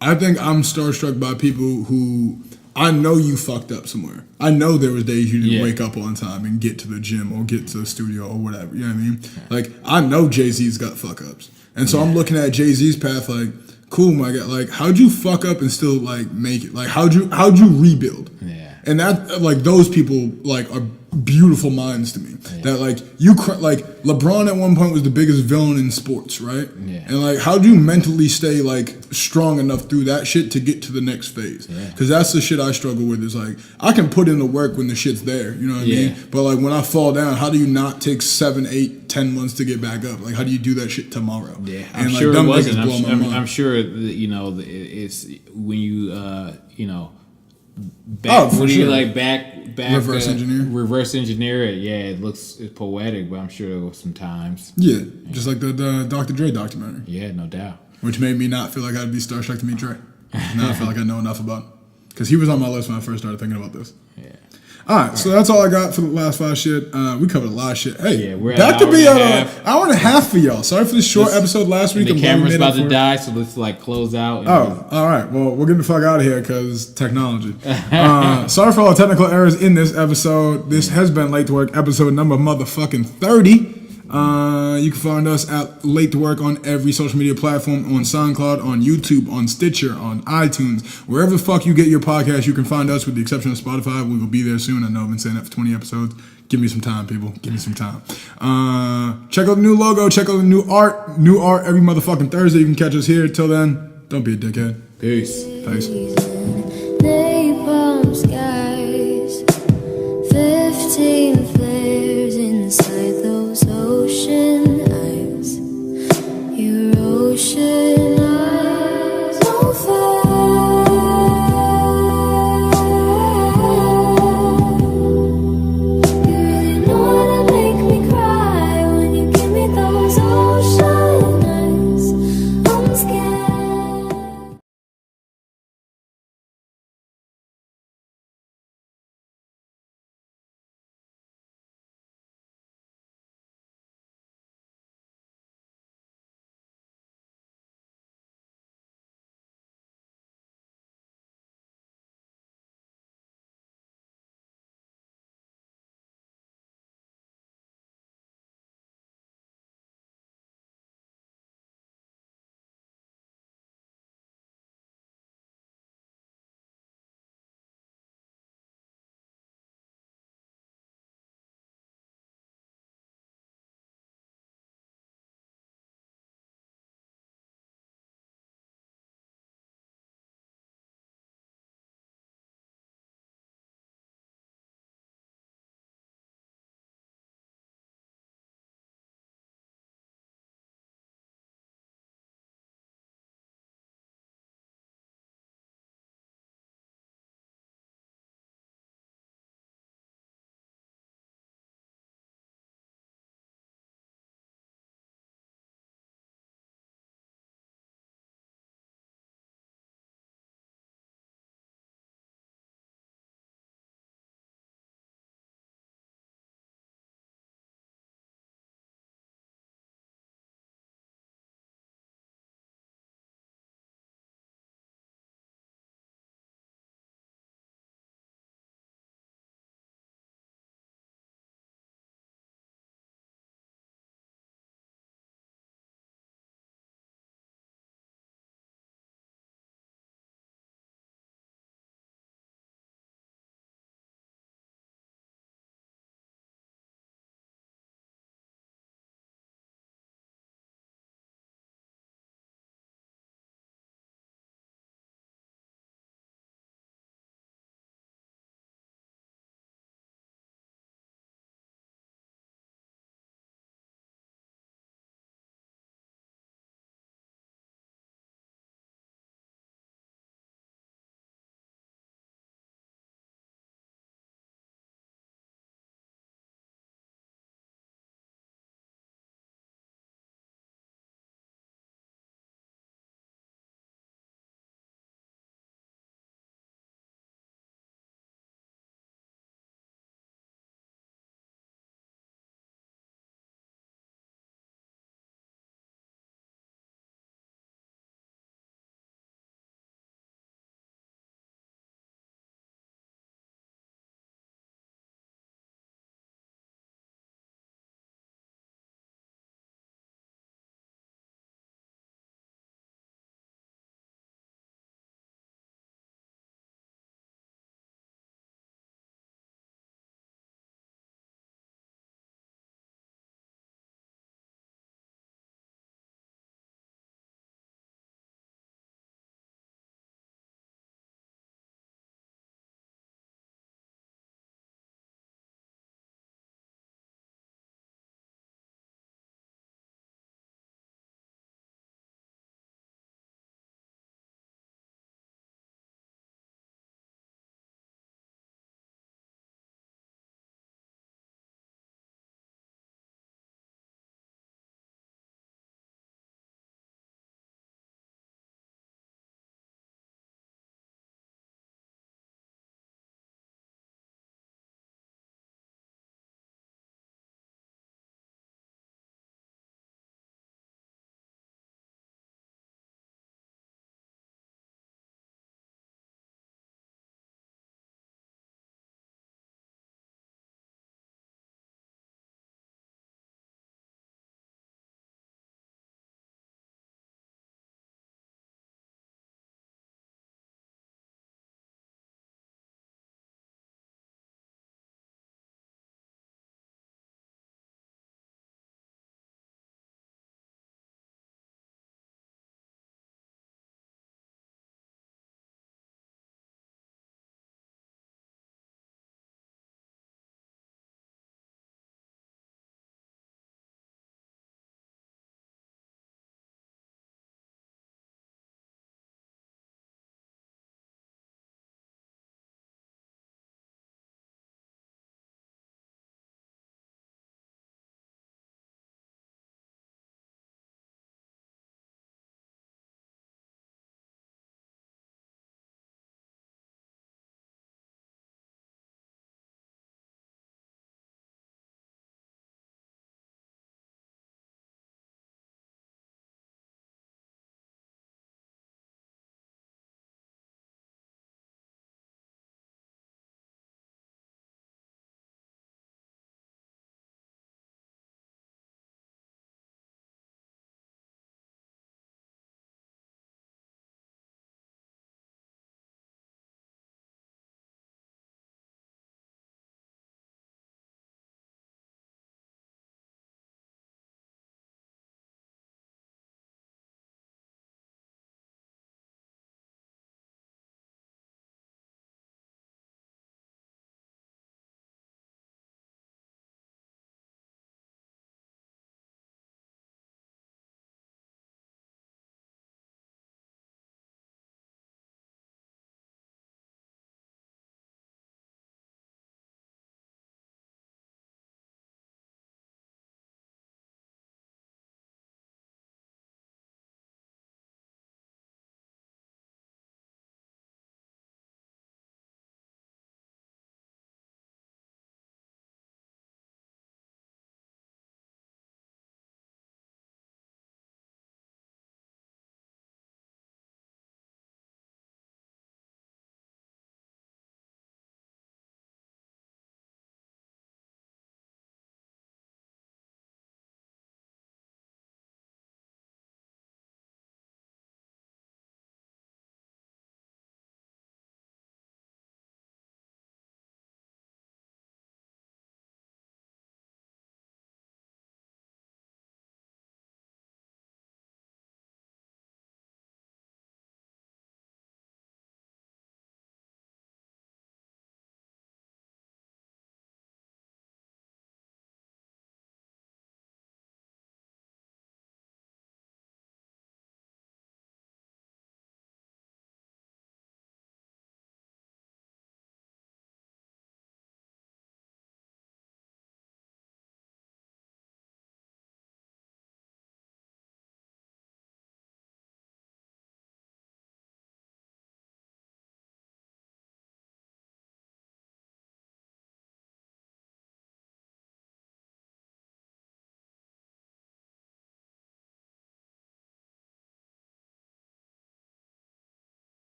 I think I'm starstruck by people who I know you fucked up somewhere. I know there was days you didn't wake up on time and get to the gym or get to the studio or whatever. You know what I mean? Like, I know Jay-Z's got fuck ups. And so I'm looking at Jay-Z's path like, cool, my guy. Like, how'd you fuck up and still like make it? Like, how'd you rebuild? Yeah. And that, like, those people like are beautiful minds to me. Yeah. That like like LeBron at one point was the biggest villain in sports, right? Yeah. And like, how do you mentally stay like strong enough through that shit to get to the next phase? Because that's the shit I struggle with. Is like, I can put in the work when the shit's there, you know what I mean? But like, when I fall down, how do you not take 7, 8, 10 months to get back up? Like, how do you do that shit tomorrow? Yeah, I'm sure it wasn't. I'm sure you know it's when you know. Back, what do you like? Back. Reverse engineer it. Yeah, it's poetic, but I'm sure there was some times. Yeah, just like the Dr. Dre documentary. Yeah, no doubt. Which made me not feel like I'd be starstruck to meet Dre. Now I feel like I know enough about him because he was on my list when I first started thinking about this. Yeah. All right, so that's all I got for the last 5 shit. We covered a lot of shit. Hey, we're that could be an hour and a half for y'all. Sorry for the short episode last week. The camera's about to die, so let's like close out. All right. Well, we're getting the fuck out of here because technology. Sorry for all the technical errors in this episode. This has been Late to Work, episode number motherfucking 30. You can find us at Late to Work on every social media platform, on SoundCloud, on YouTube, on Sticher, on iTunes, wherever the fuck you get your podcast. You can find us, with the exception of Spotify. We will be there soon. I know I've been saying that for 20 episodes. Give me some time, people. Give me some time. Check out the new logo. Check out the new art. New art every motherfucking Thursday. You can catch us here. Till then, don't be a dickhead. Peace. Peace.